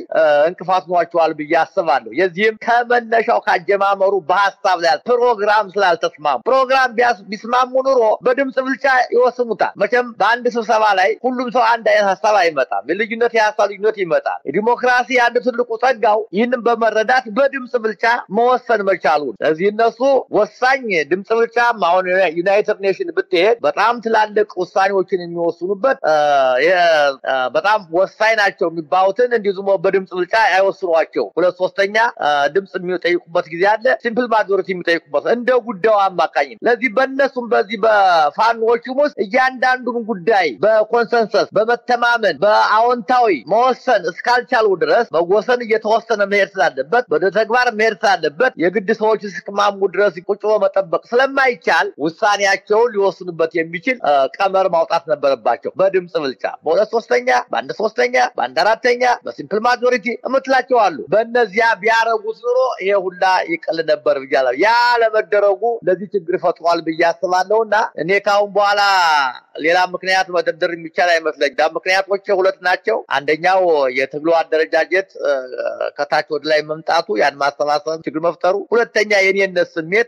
እንቅፋት ሆኗቸዋል ብዬ አስባለሁ። የዚህም ከመነሻው ካጀማመሩ በሐሳብ ላይ ፕሮግራም ስላልተስማሙ፣ ፕሮግራም ቢስማሙ ኑሮ በድምጽ ብልጫ ይወስኑታል። መቼም በአንድ ስብሰባ ላይ ሁሉም ሰው አንድ አይነት ሐሳብ አይመጣም። የልዩነት የሐሳብ ልዩነት ይመጣል። ዲሞክራሲ አንድ ትልቁ ጸጋው ይህንን በመረዳት በድምጽ ብልጫ መወሰን መቻሉ። ስለዚህ እነሱ ወሳኝ ድምጽ ብልጫ አሁን ዩናይትድ ኔሽን ብትሄድ በጣም ትላልቅ ውሳኔዎችን የሚወስኑበት በጣም ወሳኝ ናቸው የሚባሉትን እንዲዙም በድምጽ ብልጫ አይወስኗቸው። 2/3 ድምጽ የሚጠይቁበት ጊዜ አለ። ሲምፕል ማጆሪቲ የሚጠይቁበት እንደ ጉዳዩ አማካኝ። ለዚህ በእነሱም በዚህ በፋኖቹም ውስጥ እያንዳንዱን ጉዳይ በኮንሰንሰስ በመተማመን በአዎንታዊ መወሰን እስካልቻሉ ድረስ መወሰን እየተወሰነ መሄድ ስላለበት ወደ ተግባር መሄድ ስላለበት የግድ ሰዎች እስከማሙ ድረስ ቁጭ መጠበቅ ስለማይቻል ውሳኔያቸውን ሊወስኑበት የሚችል ቀመር ማውጣት ነበረባቸው። በድምጽ ብልጫ በ2/3 በ1/3 በ1/4 በሲምፕል ማጆሪቲ እምትላቸው አሉ። በእነዚያ ቢያረጉት ኑሮ ይሄ ሁላ ይቀል ነበር ብያለሁ። ያ ለመደረጉ ለዚህ ችግር ፈጥሯል ብዬ አስባለሁና እኔ ካሁን በኋላ ሌላ ምክንያት መደርደር የሚቻል አይመስለኝም። ምክንያቶች ሁለት ናቸው። አንደኛው የትግሉ አደረጃጀት ከታች ወደ ላይ መምጣቱ ያን ማሰባሰብ ችግር መፍጠሩ፣ ሁለተኛ የኔነት ስሜት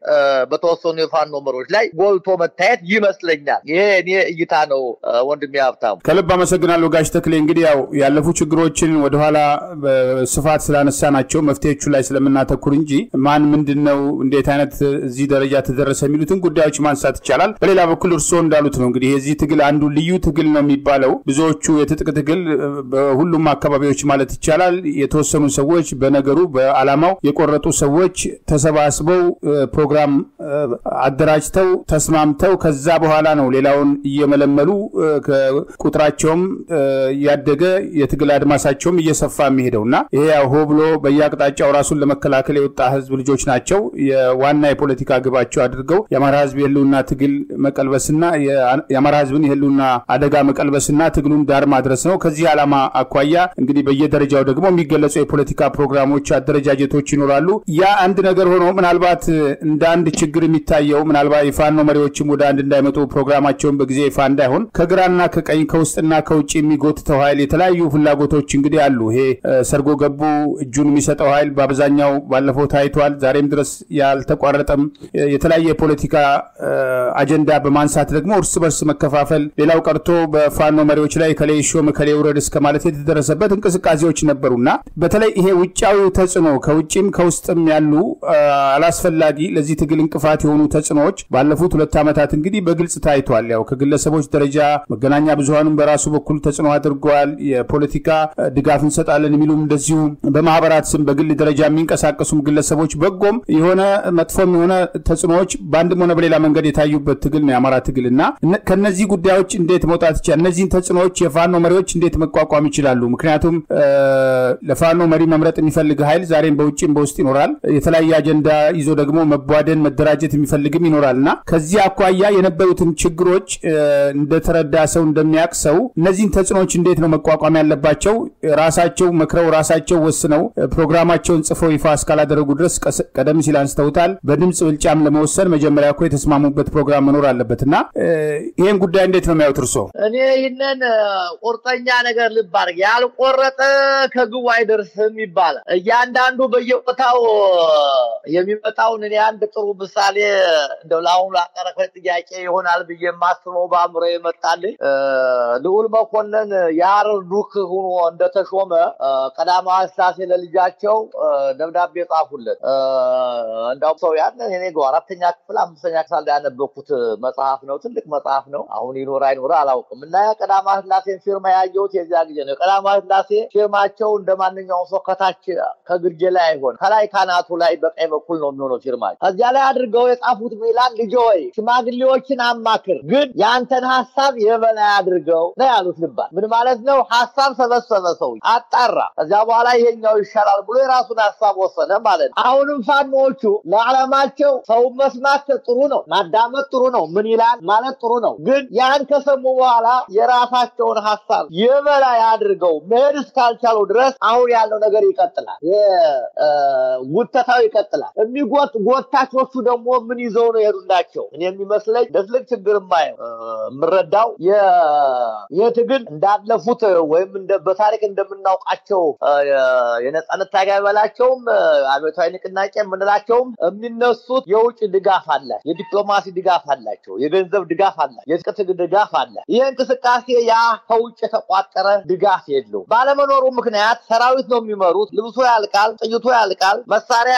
በተወሰኑ የፋኖ መሪዎች ላይ ጎልቶ መታየት ይመስለኛል። ይሄ እኔ እይታ ነው። ወንድሜ ሀብታሙ ከልብ አመሰግናለሁ። ጋሽ ተክሌ እንግዲህ ያው ያለፉ ችግሮችን ወደ ኋላ በስፋት ስላነሳናቸው መፍትሄዎቹ ላይ ስለምናተኩር እንጂ ማን ምንድነው እንዴት አይነት እዚህ ደረጃ ተደረሰ የሚሉትን ጉዳዮች ማንሳት ይቻላል። በሌላ በኩል እርስዎ እንዳሉት ነው እንግዲህ የዚህ ትግል አንዱ ልዩ ትግል ነው የሚባለው። ብዙዎቹ የትጥቅ ትግል በሁሉም አካባቢዎች ማለት ይቻላል የተወሰኑ ሰዎች በነገሩ በአላማው የቆረጡ ሰዎች ተሰባስበው ፕሮግራም አደራጅተው ተስማምተው ከዛ በኋላ ነው ሌላውን እየመለመሉ ቁጥራቸውም ያደገ የትግል አድማሳቸውም እየሰፋ የሚሄደውና ይሄ ያው ሆ ብሎ በየአቅጣጫው ራሱን ለመከላከል የወጣ ህዝብ ልጆች ናቸው። የዋና የፖለቲካ ግባቸው አድርገው የአማራ ህዝብ የህልውና ትግል መቀልበስና የአማራ ህዝብን የህልውና አደጋ መቀልበስና ትግሉን ዳር ማድረስ ነው። ከዚህ ዓላማ አኳያ እንግዲህ በየደረጃው ደግሞ የሚገለጹ የፖለቲካ ፕሮግራሞች አደረጃጀቶች ይኖራሉ። ያ አንድ ነገር ሆኖ ምናልባት እንደ አንድ ችግር የሚታየው ምናልባት የፋኖ መሪዎችም ወደ አንድ እንዳይመጡ ፕሮግራማቸውን በጊዜ ይፋ እንዳይሆን ከግራና ከቀኝ ከውስጥና ከውጭ የሚጎትተው ኃይል የተለያዩ ፍላጎቶች እንግዲህ አሉ። ይሄ ሰርጎ ገቡ እጁን የሚሰጠው ኃይል በአብዛኛው ባለፈው ታይቷል። ዛሬም ድረስ ያልተቋረጠም የተለያየ የፖለቲካ አጀንዳ በማንሳት ደግሞ እርስ በርስ መከፋፈል፣ ሌላው ቀርቶ በፋኖ መሪዎች ላይ ከሌ ሾም ከሌ ውረድ እስከ ማለት የተደረሰበት እንቅስቃሴዎች ነበሩና በተለይ ይሄ ውጫዊው ተጽዕኖ ከውጭም ከውስጥም ያሉ አላስፈላጊ ለዚህ ትግል እንቅፋት የሆኑ ተጽዕኖዎች ባለፉት 2 ዓመታት እንግዲህ በግልጽ ታይቷል። ያው ከግለሰቦች ደረጃ መገናኛ ብዙሃኑም በራሱ በኩል ተጽዕኖ አድርጓል። የፖለቲካ ድጋፍ እንሰጣለን የሚሉም እንደዚሁ በማህበራት ስም በግል ደረጃ የሚንቀሳቀሱም ግለሰቦች በጎም የሆነ መጥፎም የሆነ ተጽዕኖዎች በአንድም ሆነ በሌላ መንገድ የታዩበት ትግል ነው የአማራ ትግልና ከነዚህ ጉዳዮች እንዴት መውጣት ይችላል? እነዚህን ተጽዕኖዎች የፋኖ መሪዎች እንዴት መቋቋም ይችላሉ? ምክንያቱም ለፋኖ መሪ መምረጥ የሚፈልግ ኃይል ዛሬም በውጭም በውስጥ ይኖራል። የተለያየ አጀንዳ ይዞ ደግሞ መቧደን መደራጀት የሚፈልግም ይኖራልና ከዚህ አኳያ የነበሩትን ችግሮች እንደተረዳ ሰው እንደሚያቅሰው እነዚህን ተጽዕኖዎች እንዴት ነው መቋቋም ያለባቸው? ራሳቸው መክረው ራሳቸው ወስነው ፕሮግራማቸውን ጽፈው ይፋ እስካላደረጉ ድረስ ቀደም ሲል አንስተውታል። በድምጽ ብልጫም ለመወሰን መጀመሪያ እኮ የተስማሙበት ፕሮግራም መኖር አለበትና ይሄን ጉዳይ እንዴት ነው የሚያዩት እርሶ? እኔ ይሄንን ቁርጠኛ ነገር ልብ አድርግ ያልቆረጠ ከግቡ አይደርስም ይባላል። እያንዳንዱ በየቦታው የሚመጣውን እኔ አንድ ጥሩ ምሳሌ እንደው ለአሁኑ አቀረቀ ጥያቄ ይሆናል ብዬ ማስበው በአእምሮ ይመጣልኝ። ልዑል መኮንን የሐረር ዱክ ሆኖ እንደተሾመ ቀዳማዊ ሥላሴ ለልጃቸው ደብዳቤ ጻፉለት። እንዳው ሰው ያን እኔ ጋር 4ኛ ክፍል 5ኛ ክፍል ያነበብኩት መጽሐፍ ነው። ትልቅ መጽሐፍ ነው። አሁን ይኖር አይኖር አላውቅም። እና ቀዳማዊ ሥላሴን ፊርማ ያየሁት የዚያ ጊዜ ነው። ቀዳማዊ ሥላሴ ፊርማቸው እንደማንኛውም ሰው ከታች ከግርጌ ላይ አይሆን ከላይ ካናቱ ላይ በቀኝ በኩል ነው የሚሆነው ፊርማቸው። እዚያ ላይ አድርገው የጻፉት ሚላን ልጅ ሆይ ሽማግሌዎችን አማክር፣ ግን ያንተን ሐሳብ የበላይ አድርገው ነው ያሉት። ልባል ምን ማለት ነው? ሐሳብ ሰበሰበ ሰው አጣራ። ከዚያ በኋላ ይሄኛው ይሻላል ብሎ የራሱን ሐሳብ ወሰነ ማለት ነው። አሁንም ፋኖቹ ለዓለማቸው ሰው መስማት ጥሩ ነው፣ ማዳመጥ ጥሩ ነው፣ ምን ይላል ማለት ጥሩ ነው። ግን ያን ከሰሙ በኋላ የራሳቸውን ሐሳብ የበላይ አድርገው መሄድ እስካልቻሉ ድረስ አሁን ያለው ነገር ይቀጥላል። ጉተታው ይቀጥላል። የሚጎት ጎታቾቹ ደግሞ ምን ይዘው ነው የሄዱላቸው? እኔ የሚመስለኝ ለትልቅ ችግር የምረዳው የትግል እንዳለፉት ወይም በታሪክ እንደምናውቃቸው የነጻነት ታጋይ በላቸውም አብዮታዊ ንቅናቄ የምንላቸውም የሚነሱት የውጭ ድጋፍ አለ፣ የዲፕሎማሲ ድጋፍ አላቸው፣ የገንዘብ ድጋፍ አለ፣ የጥቅት ድጋፍ አለ። ይሄ እንቅስቃሴ ያ ከውጭ የተቋጠረ ድጋፍ የለው። ባለመኖሩ ምክንያት ሰራዊት ነው የሚመሩት። ልብሶ ያልቃል፣ ጥይቱ ያልቃል፣ መሳሪያ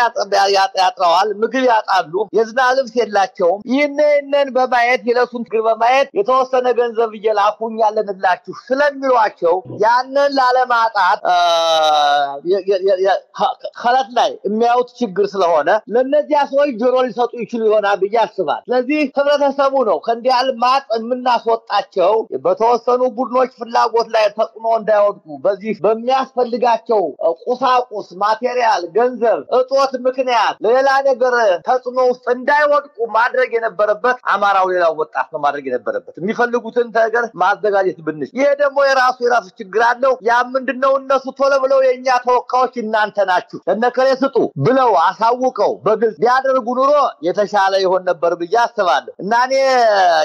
ያጥረዋል፣ ምግብ ያጣሉ፣ የዝና ልብስ የላቸውም። ይህንን በማየት የለሱን ችግር በማየት የተወሰነ ገንዘብ እየላኩኝ ያለንላችሁ ስለሚሏቸው ያንን ላለማጣት ከለት ላይ የሚያዩት ችግር ስለሆነ ለነዚያ ሰዎች ጆሮ ሊሰጡ ይችሉ ይሆናል ብዬ አስባለሁ። ስለዚህ ህብረተሰቡ ነው ከእንዲህ ያለ ማጥ የምናስወጣቸው በተወሰኑ ቡድኖች ፍላጎት ላይ ተጽዕኖ እንዳይወድቁ በዚህ በሚያስፈልጋቸው ቁሳቁስ ማቴሪያል ገንዘብ እጦት ምክንያት ለሌላ ነገር ተጽዕኖ ውስጥ እንዳይወድቁ ማድረግ የነበረበት አማራው ሌላው ወጣት ነው ማድረግ የነበረበት የሚፈልጉትን ነገር ማዘጋጀት ብንች። ይሄ ደግሞ የራሱ ችግር አለው። ያ ምንድነው? እነሱ ቶሎ ብለው የኛ ተወካዮች እናንተ ናችሁ ለነከለ ስጡ ብለው አሳውቀው በግልጽ ቢያደርጉ ኑሮ የተሻለ ይሆን ነበር ብዬ አስባለሁ። እና እኔ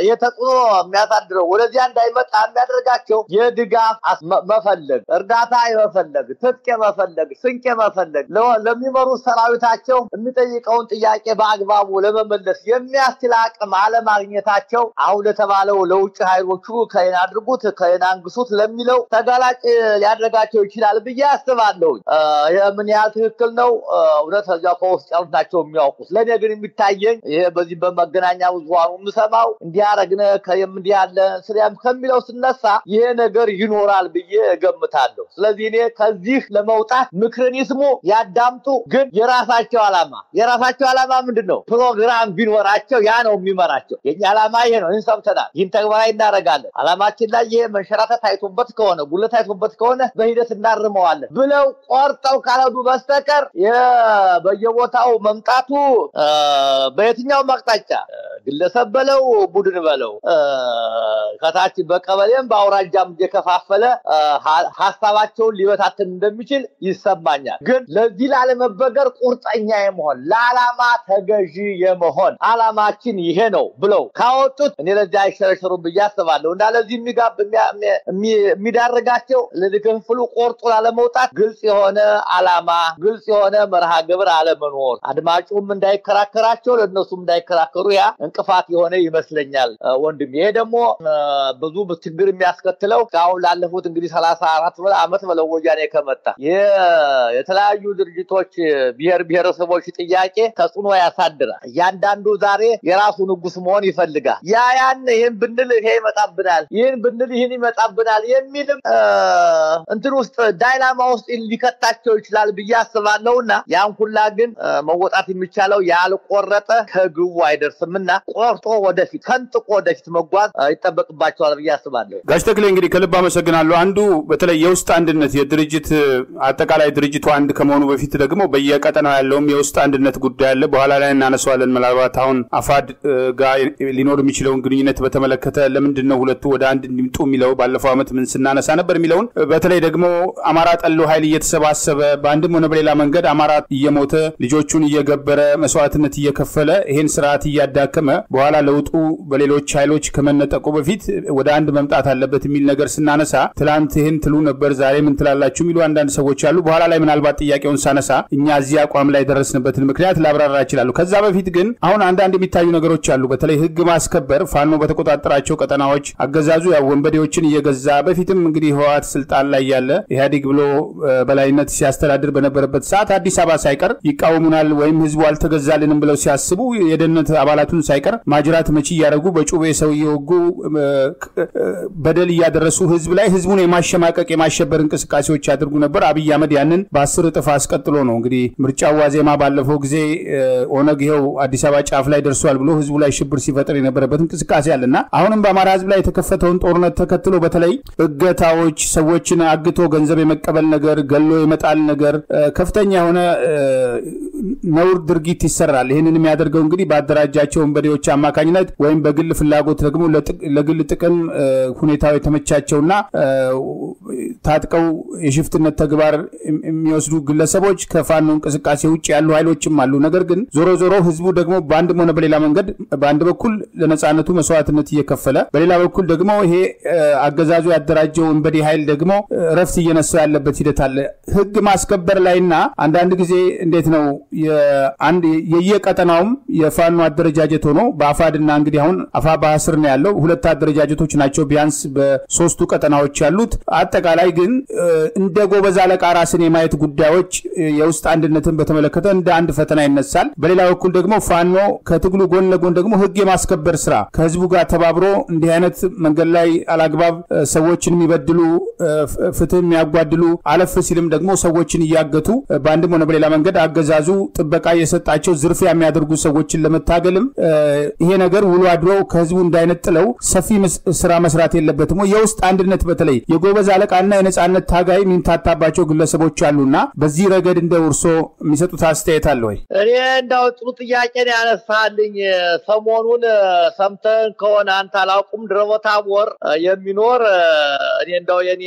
የተጽዕኖ የሚያሳድረው ወደዚያ እንዳይመጣ የሚያደርጋቸው የድጋፍ መፈለግ፣ እርዳታ መፈለግ፣ ትጥቅ መፈለግ፣ ስንቅ መፈለግ ለሚመሩ ሰራዊታቸው የሚጠይቀውን ጥያቄ በአግባቡ ለመመለስ የሚያስችል አቅም አለማግኘታቸው አሁን ለተባለው ለውጭ ኃይሎቹ ከይና አድርጉት ከይና አንግሱት ለሚለው ተጋላጭ ሊያደርጋቸው ይችላል ብዬ አስባለሁ። ምን ያህል ትክክል ነው እውነት እዚያው ከውስጥ ያሉት ናቸው የሚያውቁት። ለኔ ግን የሚታየኝ ይሄ በዚህ በመገናኛ ብዙሃኑ የምሰማው እንዲያረግነ ከየምንዲ ያለ ስሪያም ከሚለው ስነሳ ይሄ ነገር ይኖራል ብዬ እገምታለሁ። ስለዚህ እኔ ከዚህ ለመውጣት ምክርን ይስሙ ያዳምጡ። ግን የራሳቸው ዓላማ ምንድነው? ፕሮግራም ቢኖራቸው ያ ነው የሚመራቸው። የኛ ዓላማ ይሄ ነው፣ እንሰምተናል፣ ይህን ተግባራዊ እናደርጋለን። ዓላማችን ላይ ይሄ መንሸራተት አይቶበት ከሆነ ጉልበት አይቶበት ከሆነ በሂደት እናርመዋለን ብለው ቆርጠው ካልሄዱ በስተቀር በየቦታው መምጣቱ በየትኛው አቅጣጫ ግለሰብ በለው ቡድን በለው ከታች በቀበሌም በአውራጃም እየከፋፈለ ሐሳባቸውን ሊበታትን እንደሚችል ይሰማኛል። ግን ለዚህ ላለመበገር ቁርጠኛ የመሆን ለዓላማ ተገዢ የመሆን ዓላማችን ይሄ ነው ብለው ካወጡት እኔ ለዚህ አይሸረሸሩም ብዬ አስባለሁ። እና ለዚህ የሚዳርጋቸው ለክፍሉ ቆርጦ ላለመውጣት ግልጽ የሆነ ዓላማ ግልጽ የሆነ መርሃ ግብር አለመኖር አድማጩም እንዳይከራከራቸው ለነሱም እንዳይከራከሩ ያ እንቅፋት የሆነ ይመስለኛል ወንድም። ይሄ ደግሞ ብዙ ችግር የሚያስከትለው አሁን ላለፉት እንግዲህ 34 ዓመት ወያኔ ከመጣ የተለያዩ ድርጅቶች ብሔረሰቦች ጥያቄ ተጽዕኖ ያሳድራል። ያንዳንዱ ዛሬ የራሱ ንጉስ መሆን ይፈልጋል። ያን ይሄን ብንል ይሄ ይመጣብናል፣ ይሄን ብንል ይሄን ይመጣብናል የሚልም እንትን ውስጥ ዳይናማ ውስጥ ሊከታቸው ይችላል ብዬ አስባለሁና ያን ሁላ ግን መወጣት የሚቻለው ያልቆረጠ ከግቡ አይደርስምና ቆርጦ ወደፊት ከንጥቆ ወደፊት መጓዝ ይተበቅባቸዋል ብዬ አስባለሁ። ጋሽ ተክሌ እንግዲህ ከልብ አመሰግናለሁ። አንዱ በተለይ የውስጥ አንድነት የድርጅት አጠቃላይ ድርጅቱ አንድ ከመሆኑ በፊት ደግሞ በየቀጠናው ያለውም የውስጥ አንድነት ጉዳይ አለ። በኋላ ላይ እናነሳዋለን። ምናልባት አሁን አፋድ ጋር ሊኖር የሚችለውን ግንኙነት በተመለከተ ለምንድን ነው ሁለቱ ወደ አንድ እንዲምጡ የሚለው ባለፈው ዓመት ምን ስናነሳ ነበር የሚለውን በተለይ ደግሞ አማራ ጠሎ ኃይል እየተሰባሰበ በአንድም ሆነ በሌላ መንገድ አማራ እየሞተ ልጆቹን እየገበረ መስዋዕትነት እየከፈለ ይሄን ስርዓት እያዳከመ በኋላ ለውጡ በሌሎች ኃይሎች ከመነጠቁ በፊት ወደ አንድ መምጣት አለበት የሚል ነገር ስናነሳ ትላንት ይሄን ትሉ ነበር ዛሬ ምን ትላላችሁ የሚሉ አንዳንድ ሰዎች አሉ። በኋላ ላይ ምናልባት ጥያቄውን ሳነሳ እኛ እዚህ አቋም ላይ ደረስንበትን ምክንያት ላብራራ ይችላል። ከዛ በፊት ግን አሁን አንዳንድ የሚታዩ ነገሮች አሉ። በተለይ ህግ ማስከበር ፋኖ በተቆጣጠራቸው ቀጠናዎች አገዛዙ ያው ወንበዴዎችን እየገዛ በፊትም እንግዲህ ህወሓት ስልጣን ላይ ያለ ኢህአዴግ ብሎ በላይነት ሲያስተዳድር በነበረበት ሰዓት አዲስ አበባ ሳይቀር ይቃወሙናል ወይም ህዝቡ አልተገዛልንም ብለው ሲያስቡ የደህንነት አባላቱን ሳይቀር ማጅራት መቺ ያረጉ በጩቤ ሰው ይወጉ በደል እያደረሱ ህዝብ ላይ ህዝቡን የማሸማቀቅ የማሸበር እንቅስቃሴዎች ያደርጉ ነበር። አብይ አህመድ ያንን በ10 እጥፍ አስቀጥሎ ነው እንግዲህ ምርጫው ዋዜማ ባለፈው ጊዜ ኦነግ ይሄው አዲስ አበባ ጫፍ ላይ ደርሷል ብሎ ህዝቡ ላይ ሽብር ሲፈጥር የነበረበት እንቅስቃሴ አለና አሁንም በአማራ ህዝብ ላይ የተከፈተውን ጦርነት ተከትሎ በተለይ እገታዎች ሰዎችን አግቶ ገንዘብ የመቀበል ነገር ገሎ የመጣል ነገር ከፍተኛ የሆነ ነውር ድርጊት ይሰራል። ይሄንን የሚያደርገው እንግዲህ ባደራጃቸው ወንበዴዎች አማካኝነት ወይም በግል ፍላጎት ደግሞ ለግል ጥቅም ሁኔታው የተመቻቸውና ታጥቀው የሽፍትነት ተግባር የሚወስዱ ግለሰቦች ከፋኖ እንቅስቃሴ ውጭ ያሉ ኃይሎችም አሉ። ነገር ግን ዞሮ ዞሮ ህዝቡ ደግሞ በአንድ ሆነ በሌላ መንገድ በአንድ በኩል ለነጻነቱ መስዋዕትነት እየከፈለ በሌላ በኩል ደግሞ ይሄ አገዛዙ ያደራጀው ወንበዴ ኃይል ደግሞ ረፍት እየነሳ ያለበት ሂደት አለ። ህግ ማስከበር ላይና አንዳንድ ጊዜ እንዴት ነው የየቀጠናውም የፋኖ አደረጃጀት ሆኖ በአፋድና እንግዲህ አሁን አፋባ ስር ነው ያለው ሁለት አደረጃጀቶች ናቸው ቢያንስ በሶስቱ ቀጠናዎች ያሉት። አጠቃላይ ግን እንደ ጎበዝ አለቃ ራስን የማየት ጉዳዮች የውስጥ አንድነትን በተመለከተ እንደ አንድ ፈተና ይነሳል። በሌላ በኩል ደግሞ ፋኖ ከትግሉ ጎን ለጎን ደግሞ ህግ የማስከበር ስራ ከህዝቡ ጋር ተባብሮ እንዲህ አይነት መንገድ ላይ አላግባብ ሰዎችን የሚበድሉ ፍትህ የሚያጓድሉ አለፍ ሲልም ደግሞ ሰዎችን እያገቱ በአንድም ሆነ በሌላ መንገድ አገዛዙ ጥበቃ የሰጣቸው ዝርፊያ የሚያደርጉ ሰዎችን ለመታገልም ይሄ ነገር ውሎ አድሮ ከህዝቡ እንዳይነጥለው ሰፊ ስራ መስራት የለበትም። የውስጥ አንድነት በተለይ የጎበዝ አለቃና የነጻነት ታጋይ የሚንታታባቸው ግለሰቦች አሉና በዚህ ረገድ እንደ እርሶ የሚሰጡት አስተያየት አለ ወይ? እኔ እንዳው ጥሩ ጥያቄ ነው ያነሳልኝ። ሰሞኑን ሰምተን ከሆነ አንተ አላውቁም ድረቦታቦር የሚኖር እኔ እንዳው የኔ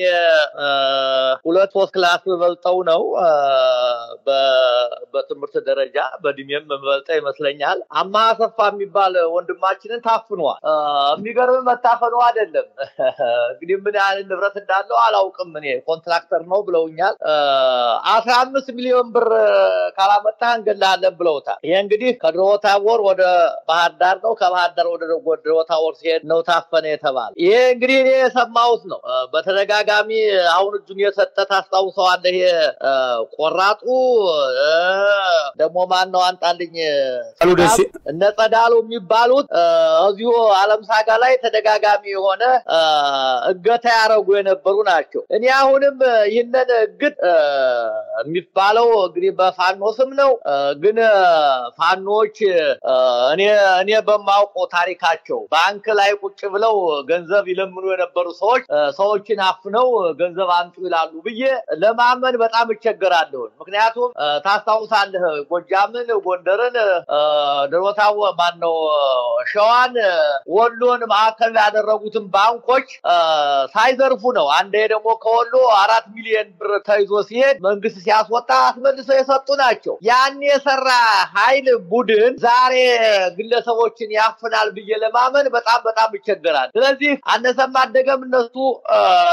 2-3 ክላስ በልጠው ነው በትምህርት ደረጃ በእድሜም በልጠው ይመስለኛል። አማሰፋ የሚባል ወንድማችንን ታፍኗል። የሚገርም መታፈኑ አይደለም እንግዲህ ምን ያህል ንብረት እንዳለው አላውቅም። እኔ ኮንትራክተር ነው ብለውኛል። 15 ሚሊዮን ብር ካላመጣ እንገላለን ብለውታል። ይሄ እንግዲህ ከድሮታቦር ወደ ባህር ዳር ነው፣ ከባህር ዳር ወደ ድሮታቦር ሲሄድ ነው ታፈነ የተባለ። ይሄ እንግዲህ እኔ የሰማሁት ነው። በተደጋጋሚ አሁን እጁን የሰጠ ታስታውሰዋለህ። ይሄ ቆራጡ ደግሞ ማን ነው አንጣልኝ እነ ጸዳሉ የሚባሉት እዚሁ ዓለም ሳጋ ላይ ተደጋጋሚ የሆነ እገታ ያረጉ የነበሩ ናቸው። እኔ አሁንም ይሄንን እግድ የሚባለው እንግዲህ በፋኖ ስም ነው። ግን ፋኖች እኔ በማውቀው ታሪካቸው ባንክ ላይ ቁጭ ብለው ገንዘብ ይለምኑ የነበሩ ሰዎችን አፍነው ገንዘብ አምጡ ይላሉ ብዬ ለማመን በጣም እቸገራለሁ። ምክንያቱም ታስታውሳለህ ጎጃምን፣ ጎንደርን፣ ድሮታው ማነው ሸዋን፣ ወሎን ማዕከል ያደረጉትን ባንኮች ሳይዘርፉ ነው። አንዴ ደግሞ ከወሎ 4 ሚሊዮን ብር ተይዞ ሲሄድ መንግስት ሲያስወጣ አስመልሰው የሰጡ ናቸው። ያን የሰራ ኃይል ቡድን ዛሬ ግለሰቦችን ያፍናል ብዬ ለማመን በጣም ይቸገራል። ስለዚህ አነሰም አደገም እነሱ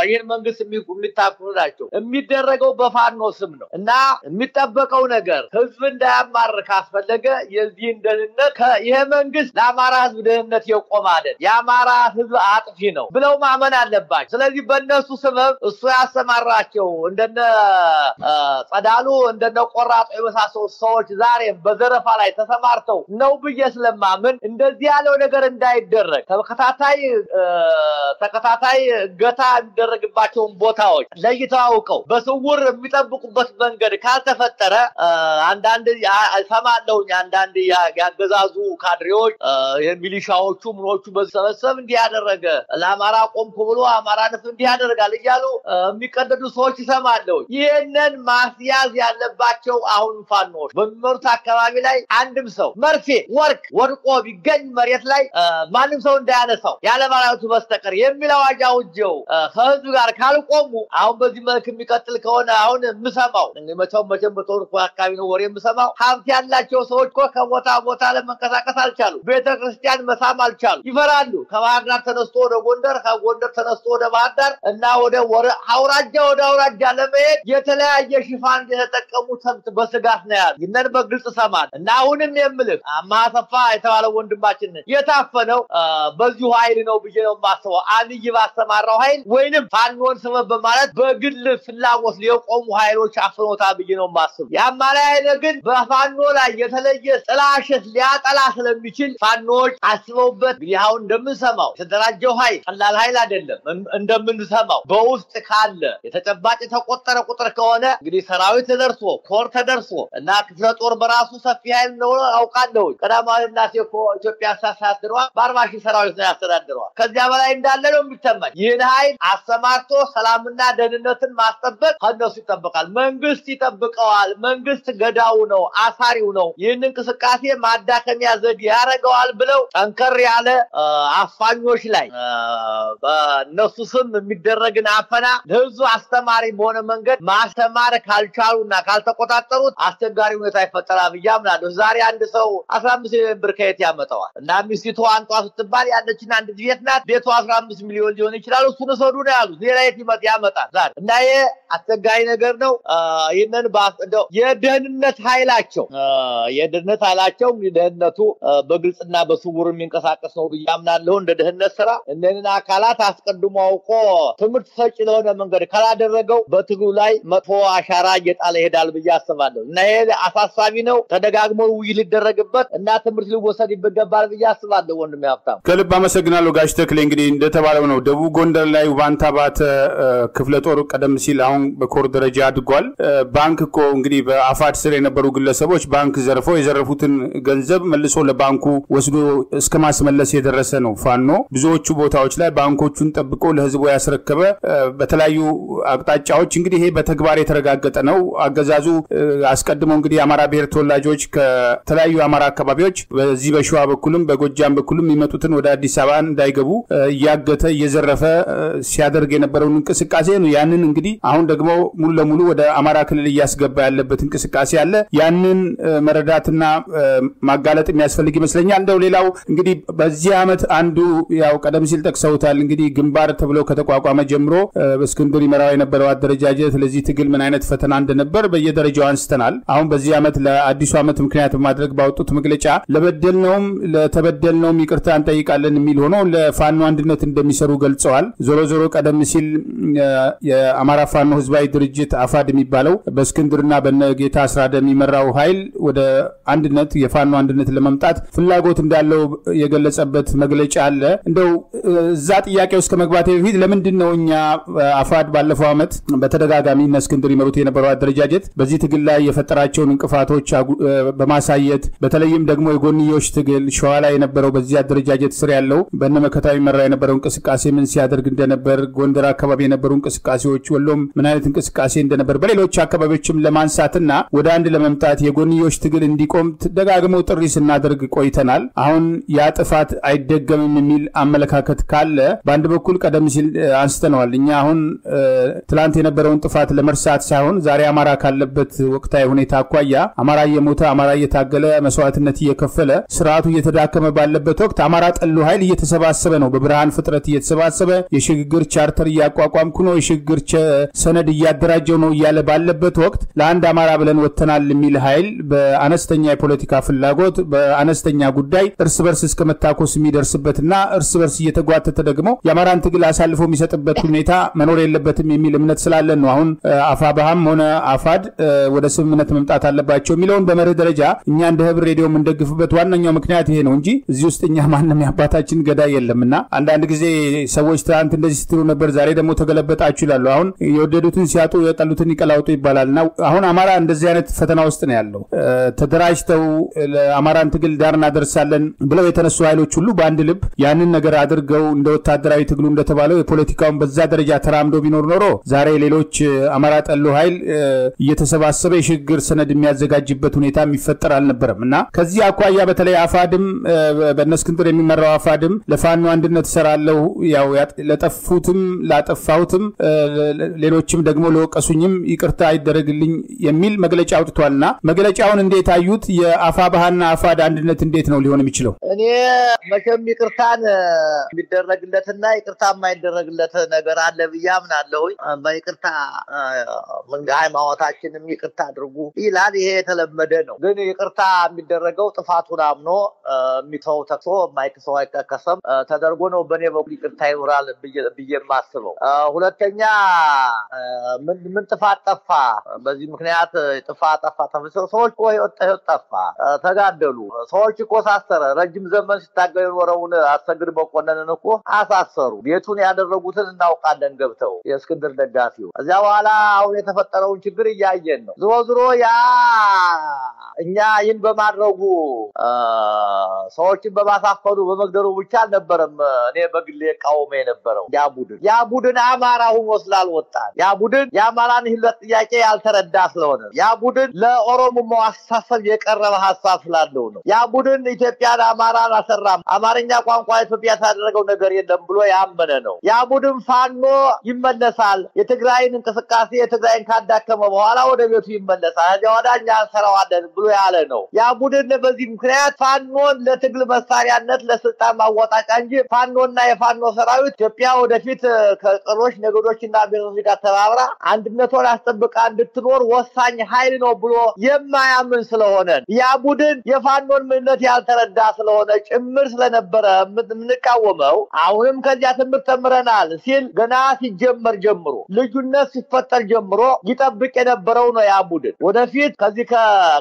ይሄን መንግስት የሚታፍኑ ናቸው። የሚደረገው በፋኖ ስም ነው እና የሚጠበቀው ነገር ህዝብ እንዳያማር ካስፈለገ የዚህን ደህንነት ይሄ መንግስት ለአማራ ህዝብ ደህንነት የቆመ አይደል፣ የአማራ ህዝብ አጥፊ ነው ብለው ማመን አለባቸው። ስለዚህ በእነሱ ሰበብ እሱ ያሰማራቸው እንደነ ጸዳሉ እንደነ ቆራጡ የመሳሰሉ ሰዎች ዛሬ በዘረፋ ላይ ተሰማርተው ነው ብዬ ስለማምን እንደዚህ ያለው ነገር እንዳይደረግ ተከታታይ ገታ የሚደረግባቸውን ቦታዎች ለይተው አውቀው በስውር የሚጠብቁበት መንገድ ካልተፈጠረ አንዳንድ ሰማለሁኝ አንዳንድ ያገዛዙ ካድሬዎች የሚሊሻዎቹ ምኖቹ በሰበሰብ እንዲያደረገ ለአማራ ቆምኩ ብሎ አማራነት እንዲያደርጋል እያሉ የሚቀደዱ ሰዎች ይሰማለሁ። ይሄንን ማስያዝ ያለባቸው አሁን ፋኖች በሚመሩት አካባቢ ላይ አንድም ሰው መርፌ ወርቆ ቢገኝ መሬት ላይ ማንም ሰው እንዳያነሳው ያለማራቱ በስተቀር የሚል አዋጅ አውጀው ከህዝብ ጋር ካልቆሙ አሁን በዚህ መልክ የሚቀጥል ከሆነ አሁን የምሰማው መቼም በተወርኩ አካባቢ ነው ወሬ የምሰማው ሀብት ያላቸው ሰዎች ከቦታ ቦታ ለመንቀሳቀስ አልቻሉ። ቤተክርስቲያን መሳም አልቻሉ፣ ይፈራሉ። ከባህር ዳር ተነስቶ ወደ ጎንደር፣ ከጎንደር ተነስቶ ወደ ባህር ዳር እና ወደ አውራጃ ለመሄድ የተለያየ ሽፋን የተጠቀሙ ሰምት በስጋት ነው ያሉ። ይነን በግልጽ ሰማን እና አሁንም የምልህ አማሰፋ የተባለው ወንድማችን የታፈነው በዚሁ ኃይል ነው ብዬ ነው የማስበው። አብይ ባሰማራው ኃይል ወይንም ፋኖን ሰበብ በማለት በግል ፍላጎት ሊቆሙ ኃይሎች አፍኖታ ብዬ ነው የማስበው። ያማላይ ግን በፋኖ ላይ የተለየ ጥላሸት ሊያጠላ ስለሚችል ፋኖች አስበውበት ቢያው እንደምንሰማው ተደራጀው ኃይል ቀላል ኃይል አይደለም። እንደምንሰማው በውስጥ ካለ የተጨባጭ ተቆጠረ ቁጥር ከሆነ እንግዲህ ሰራዊት ተደርሶ ኮር ተደርሶ እና ክፍለ ጦር በራሱ ሰፊ ኃይል ነው አውቃለሁ። ቀዳማዊ እናቴ እኮ ኢትዮጵያ ሳሳድሯ በ40 ሺህ ሰራዊት ነው ያስተዳድሯ። ከዚያ በላይ እንዳለ ነው የሚተማኝ። ይህን ኃይል አሰማርቶ ሰላምና ደህንነትን ማስጠበቅ ከነሱ ይጠበቃል። መንግስት ይጠብቀዋል። መንግስት ገዳ ገዳው ነው አሳሪው ነው ይህን እንቅስቃሴ ማዳከሚያ ዘዴ ያረጋዋል ብለው ጠንከር ያለ አፋኞች ላይ በነሱ ስም የሚደረግን አፈና ለህዝቡ አስተማሪ በሆነ መንገድ ማስተማር ካልቻሉና ካልተቆጣጠሩት አስቸጋሪ ሁኔታ ይፈጠራል ብያምናለሁ። ዛሬ አንድ ሰው 15 ሚሊዮን ብር ከየት ያመጣዋል? እና ሚስቱ አንጧ ስትባል ያለችን አንድ ቤት ናት ቤቷ 15 ሚሊዮን ሊሆን ይችላል እሱን ሰዱ ነው ያሉት ሌላ የት ያመጣል ዛሬ እና ይሄ አስቸጋሪ ነገር ነው። ይሄንን ባስደው የደህንነት ኃይላቸው ደህንነቱ በግልጽና በስውር የሚንቀሳቀስ ነው ብያምናለሁ። እንደ ደህንነት ስራ እነዚህን አካላት አስቀድሞ አውቆ ትምህርት ሰጪ ለሆነ መንገድ ካላደረገው በትግሉ ላይ መጥፎ አሻራ እየጣለ ይሄዳል ብዬ አስባለሁ እና ይሄ አሳሳቢ ነው። ተደጋግሞ ውይይት ሊደረግበት እና ትምህርት ሊወሰድ ይገባል ብዬ አስባለሁ። ወንድም ያፍታው ከልብ አመሰግናለሁ ጋሽ ተክሌ። እንግዲህ እንደተባለው ነው ደቡብ ጎንደር ላይ ባንታባት ክፍለ ጦር ቀደም ሲል አሁን በኮር ደረጃ አድጓል። ባንክ እኮ እንግዲህ በአፋድ ስር የነበሩ ግለሰቦች ባንክ ዘርፈው የዘረፉትን ገንዘብ መልሶ ለባንኩ ወስዶ እስከ ማስመለስ የደረሰ ነው ፋኖ። ብዙዎቹ ቦታዎች ላይ ባንኮቹን ጠብቆ ለህዝቡ ያስረከበ በተለያዩ አቅጣጫዎች እንግዲህ ይሄ በተግባር የተረጋገጠ ነው። አገዛዙ አስቀድሞ እንግዲህ አማራ ብሔር ተወላጆች ከተለያዩ አማራ አካባቢዎች በዚህ በሸዋ በኩልም በጎጃም በኩልም የሚመጡትን ወደ አዲስ አበባ እንዳይገቡ እያገተ እየዘረፈ ሲያደርግ የነበረውን እንቅስቃሴ ነው። ያንን እንግዲህ አሁን ደግሞ ሙሉ ለሙሉ ወደ አማራ ክልል እያስገባ ያለበት እንቅስቃሴ አለ። ያንን መረዳትና ማጋለጥ የሚያስፈልግ ይመስለኛል። እንደው ሌላው እንግዲህ በዚህ አመት አንዱ ያው ቀደም ሲል ጠቅሰውታል እንግዲህ ግንባር ተብሎ ከተቋቋመ ጀምሮ እስክንድር ይመራው የነበረው አደረጃጀት ለዚህ ትግል ምን አይነት ፈተና እንደነበር በየደረጃው አንስተናል። አሁን በዚህ አመት ለአዲሱ አመት ምክንያት በማድረግ ባወጡት መግለጫ ለበደልነውም ለተበደልነውም ይቅርታ እንጠይቃለን የሚል ሆኖ ለፋኖ አንድነት እንደሚሰሩ ገልጸዋል። ዞሮ ቀደም ሲል የአማራ ፋኖ ህዝባዊ ድርጅት አፋድ የሚባለው በእስክንድርና በነጌታ አስራደ የሚመራው ኃይል ወደ አንድነት የፋኖ አንድነት ለመምጣት ፍላጎት እንዳለው የገለጸበት መግለጫ አለ። እንደው እዛ ጥያቄ ውስጥ ከመግባቴ በፊት ለምንድነው እኛ አፋድ ባለፈው አመት በተደጋጋሚ እስክንድር ይመሩት የነበረው አደረጃጀት በዚህ ትግል ላይ የፈጠራቸውን እንቅፋቶች በማሳየት በተለይም ደግሞ የጎንዮሽ ትግል ሸዋ ላይ የነበረው በዚህ አደረጃጀት ስር ያለው በነመከታዊ መራ የነበረው እንቅስቃሴ ምን ሲያደርግ እንደነበር ጎንደር አካባቢ የነበሩ እንቅስቃሴዎች ወሎም ምን አይነት እንቅስቃሴ እንደነበር በሌሎች አካባቢዎችም ለማንሳትና ወደ አንድ ለመምጣት የጎንዮሽ ትግል እንዲቆም ደጋግመው ጥሪ ስናደርግ ቆይተናል። አሁን ያ ጥፋት አይደገምም የሚል አመለካከት ካለ በአንድ በኩል ቀደም ሲል አንስተነዋል። እኛ አሁን ትላንት የነበረውን ጥፋት ለመርሳት ሳይሆን ዛሬ አማራ ካለበት ወቅታዊ ሁኔታ አኳያ አማራ እየሞተ አማራ እየታገለ መስዋዕትነት እየከፈለ ስርዓቱ እየተዳከመ ባለበት ወቅት አማራ ጠሉ ኃይል እየተሰባሰበ ነው። በብርሃን ፍጥረት እየተሰባሰበ የሽግግር ቻርተር እያቋቋምኩ ነው የሽግግር ሰነድ እያደራጀው ነው እያለ ባለበት ወቅት ለአንድ አማራ ብለን ወተናል የሚል ኃይል በአነስተኛ የፖለቲካ ፍላጎት በአነስተኛ ጉዳይ እርስ በርስ እስከ መታኮስ የሚደርስበትና እርስ በርስ እየተጓተተ ደግሞ የአማራን ትግል አሳልፎ የሚሰጥበት ሁኔታ መኖር የለበትም የሚል እምነት ስላለን ነው አሁን አፋባሃም ሆነ አፋድ ወደ ስምምነት መምጣት አለባቸው የሚለውን በመርህ ደረጃ እኛ እንደ ህብር ሬዲዮ የምንደግፍበት ዋነኛው ምክንያት ይሄ ነው እንጂ እዚህ ውስጥ እኛ ማንንም ያባታችን ገዳይ የለምና አንዳንድ ጊዜ ሰዎች ትናንት እንደዚህ ስትሉ ነበር ዛሬ ደግሞ ተገለበጣችሁ ይላሉ። አሁን የወደዱትን ሲያጡ የጠሉትን ይቀላውጡ ይባላልና አሁን አማራ እንደዚህ አይነት ፈተና ውስጥ ነው ያለው። ተደራጅተው ለአማራን ትግል ዳር እናደርሳለን ብለው የተነሱ ኃይሎች ሁሉ በአንድ ልብ ያንን ነገር አድርገው እንደ ወታደራዊ ትግሉ እንደተባለው የፖለቲካውን በዛ ደረጃ ተራምዶ ቢኖር ኖሮ ዛሬ ሌሎች አማራ ጠሉ ኃይል እየተሰባሰበ የሽግግር ሰነድ የሚያዘጋጅበት ሁኔታ የሚፈጠር አልነበረም እና ከዚህ አኳያ በተለይ አፋድም በእስክንድር የሚመራው አፋድም ለፋኖ አንድነት ሰራለው ያው ለጠፉትም ላጠፋውትም ሌሎችም ደግሞ ለወቀሱኝም ይቅርታ አይደረግልኝ የሚል መግለጫ አውጥቷልና መግለጫውን እንዴት አዩት? የአፋባህና አፋድ አንድነት እንዴት ነው ሊሆን የሚችለው? እኔ መቼም ይቅርታን የሚደረግለትና ይቅርታ የማይደረግለት ነገር አለ ብዬ አምናለሁ። በይቅርታ ምን ሃይማኖታችንም ይቅርታ አድርጉ ይላል። ይሄ የተለመደ ነው። ግን ይቅርታ የሚደረገው ጥፋቱን አምኖ የሚተው ተክሶ የማይክሰው አይከሰም ተደርጎ ነው በኔ በኩል ይቅርታ ይኖራል ብዬ ማስበው። ሁለተኛ ምን ጥፋት ጠፋ በዚህ ምክንያት ጥፋት ጠፋ ሰዎች ቆይ ጠፋ ተጋደሉ ሰዎች እኮ ሳሰረ ረጅም ዘመን ሲታገሉ የኖረውን አሰግድ መኮንንን እኮ አሳሰሩ። ቤቱን ያደረጉትን እናውቃለን ገብተው የእስክንድር ደጋፊው። እዚያ በኋላ አሁን የተፈጠረውን ችግር እያየን ነው። ዞሮ ያ እኛ ይህን በማድረጉ ሰዎችን በማሳፈሩ በመግደሉ ብቻ አልነበረም እኔ በግሌ ቃወመ የነበረው ያ ቡድን አማራ ሆኖ ስላልወጣ ያ ቡድን የአማራን ህልውና ጥያቄ ያልተረዳ ስለሆነ ያ ቡድን ለኦሮሞ አስተሳሰብ የቀረበ ሐሳብ ስላለው ነው ያ ቡድን ኢትዮጵያን አማራን አሰራም አማርኛ ቋንቋ ኢትዮጵያ ታደረገው ነገር የለም ብሎ ያመነ ነው ያ ቡድን ፋኖ ይመለሳል የትግራይን እንቅስቃሴ የትግራይን ካዳከመ በኋላ ወደ ቤቱ ይመለሳል ያወዳኛ ሰራዋለን ብሎ ያለ ነው ያ ቡድን በዚህ ምክንያት ፋኖን ለትግል መሳሪያነት ለስልጣን ማወጣጫ እንጂ ፋኖና የፋኖ ሰራዊት ኢትዮጵያ ወደፊት ከቀሮች ነገዶችና ብሔሮች ጋር ተባብራ አንድነቷን አስጠብቃ እንድትኖር ወሳኝ ኃይል ነው ብሎ የማያምን ስለሆነ ያ ቡድን የፋኖን ምንነት ያልተረዳ ስለሆነ ጭምር ስለነበረ ምንቃወመው አሁንም ከዚያ ትምህርት ተምረናል ሲል ገና ሲጀመር ጀምሮ ልዩነት ሲፈጠር ጀምሮ ይጠብቅ የነበረው ነው ያ ቡድን ወደፊት ከዚህ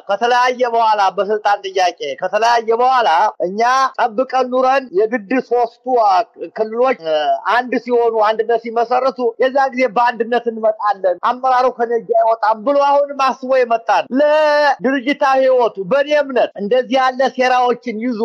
ከተለያየ በኋላ በስልጣን ጥያቄ ከተለያየ በኋላ እኛ ጠብቀን ኑረን የግድ ሶስቱ ክልሎች አንድ ሲሆኑ አንድነት ሲመሰረቱ የዛ ጊዜ በአንድነት እንመጣለን አመራሩ ከነጃ ይወጣም ብሎ አሁን ማስቦ ይመጣል ለድርጅታዊ ህይወቱ በኔ እምነት እንደዚህ ያለ ሴራዎችን ይዞ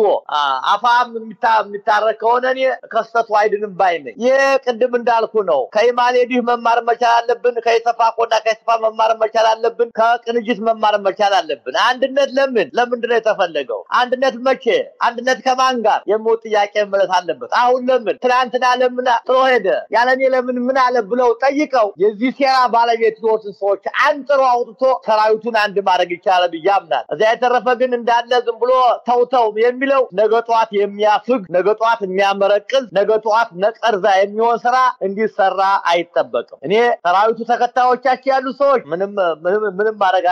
አፋም የሚታረክ ከሆነ እኔ ከስተቱ አይድንም ባይነኝ የቅድም እንዳልኩ ነው ከኢማሌዲህ መማር መቻል አለብን ከይሰፋቆና ከይሰፋ መማር መቻል አለብን ከቅንጅት መማር መቻል አለብን አንድነት ለምንድነው የተፈለገው አንድነት መቼ አንድነት ከማን ጋር የሞት ጥያቄ መለስ አለበት አሁን ለምን ትላንትና ለምን ጥሎ ሄደ ያለኔ ለምን ምን አለ ብለው ጠይቀው የዚህ ሴራ ባለቤት ሰዎች አንጥሮ አውጥቶ ሰራዊቱን አንድ ማድረግ ይቻላል ይያምናል እዚያ የተረፈ ግን እንዳለ ዝም ብሎ ተውተው የሚለው ነገጧት የሚያፍግ ነገጧት የሚያመረቅዝ ነገጧት ነቀርዛ የሚሆን ስራ እንዲሰራ አይተበቅም እኔ ሰራዊቱ ተከታዮቻቸው ያሉ ሰዎች ምንም ማድረግ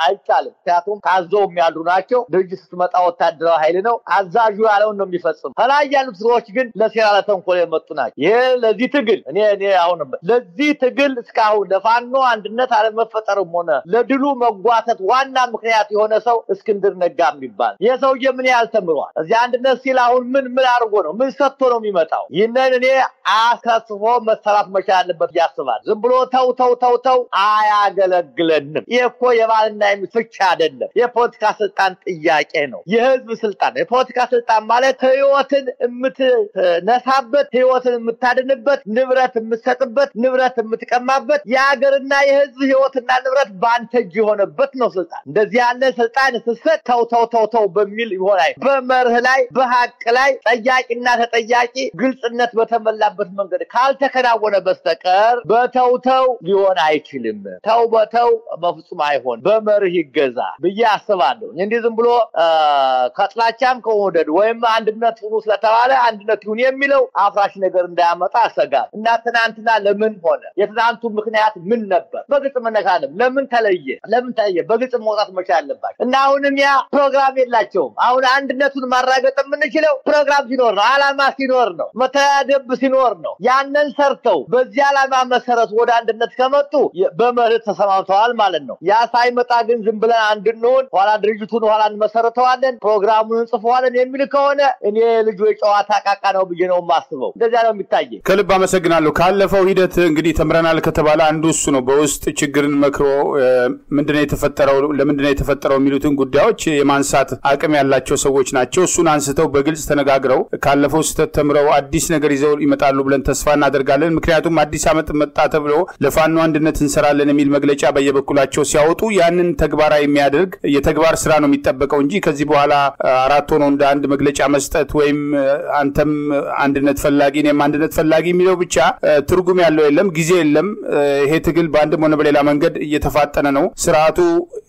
አይቻልም ምክንያቱም ታዘው የሚያሉ ናቸው ድርጅት ስትመጣ ወታደራዊ ኃይል ነው አዛዡ ያለውን ነው የሚፈጽም ከላይ ያሉት ሰዎች ግን ለሴራ ለተንኮል የመጡ ናቸው ይሄ ለዚህ ትግል እኔ አሁን ለዚህ ትግል እስካሁን ለፋኖ አንድነት አለመፈጠርም ሆነ ለድሉ መጓተት ዋና ምክንያት የሆነ ሰው እስክንድር ነጋ የሚባል የሰውዬ ምን ያልተምሯል እዚህ አንድነት ሲል አሁን ምን አድርጎ ነው ምን ሰጥቶ ነው የሚመጣው ይሄንን እኔ አከስፎ መሰራት መቻል አለበት ያስባል ዝም ብሎ ተው አያገለግለንም ይሄኮ የባልና የሚፍቻ አይደለም የፖለቲካ ስልጣን ጥያቄ ነው የህዝብ ስልጣን የፖለቲካ ስልጣን ማለት ህይወትን የምትነሳበት ህይወትን የምታድንበት ንብረት የምትሰጥበት ንብረት የምትቀማበት የሀገርና የህዝብ ህይወትና ንብረት ባንተ እጅ የሆነበት ነው ስልጣን እንደዚህ ያለ ስልጣን ስትሰጥ ተው በሚል ይሆናል በመርህ ላይ በሐቅ ላይ ጠያቂና ተጠያቂ ግልጽነት በተመላበት መንገድ ካልተከናወነ በስተቀር በተው ሊሆን አይችልም ተው በፍጹም አይሆን በመርህ ይገዛ ብዬ አስባለሁ እንዴ ዝም ብሎ ከጥላቻም ከወደድ ወይም አንድነት ሁሉ ስለተባለ አንድነት ይሁን የሚለው አፍራሽ ነገር እንዳያመጣ አሰጋል እና ትናንትና ለምን ሆነ የትናንቱ ምክንያት ምን ነበር በግልጽ መነካለም ለምን ተለየ በግልጽ መውጣት መቻል አለባቸው እና አሁንም ያ ፕሮግራም የላቸውም አሁን አንድነቱን ማራገጥ የምንችለው ፕሮግራም ሲኖር ነው አላማ ሲኖር ነው መተዳደብ ሲኖር ነው ያንን ሰርተው በዚህ አላማ መሰረት ወደ አንድነት ከመጡ በመርህ ተሰማምተዋል ማለት ነው ያ ሳይመጣ ግን ዝም ብለን አንድነውን ኋላ ድርጅቱን ኋላ እንመሰረተዋለን ፕሮግራሙን እንጽፈዋለን የሚል ከሆነ እኔ ልጅ የጨዋታ ቃቃ ነው ብዬ ነው ማስበው እንደዛ ነው የሚታየው ከልብ አመሰግናለሁ ካለፈው ሂደት እንግዲህ ተምረናል ከተባለ አንዱ እሱ ነው በውስጥ ችግርን መክሮ ምንድነው የተፈጠረው የሚሉትን ጉዳዮች የማንሳት አቅም ያላቸው ሰዎች ናቸው እሱን አንስተው በግልጽ ተነጋግረው ካለፈው ስተት ተምረው አዲስ ነገር ይዘው ይመጣሉ ብለን ተስፋ እናደርጋለን ምክንያቱም አዲስ አመት መጣ ተብሎ ለፋኖ አንድነት እንሰራለን የሚል መግለጫ በየበኩላቸው ሲያወጡ ያንን ተግባራዊ የሚያደርግ የተግባር ስራ ነው የሚጠበቀው እንጂ ከዚህ በኋላ አራት ሆኖ እንደ አንድ መግለጫ መስጠት ወይም አንተም አንድነት ፈላጊ ነኝ አንድነት ፈላጊ የሚለው ብቻ ትርጉም ያለው የለም ጊዜ የለም ይሄ ትግል በአንድም ሆነ በሌላ መንገድ እየተፋጠነ ነው ስርዓቱ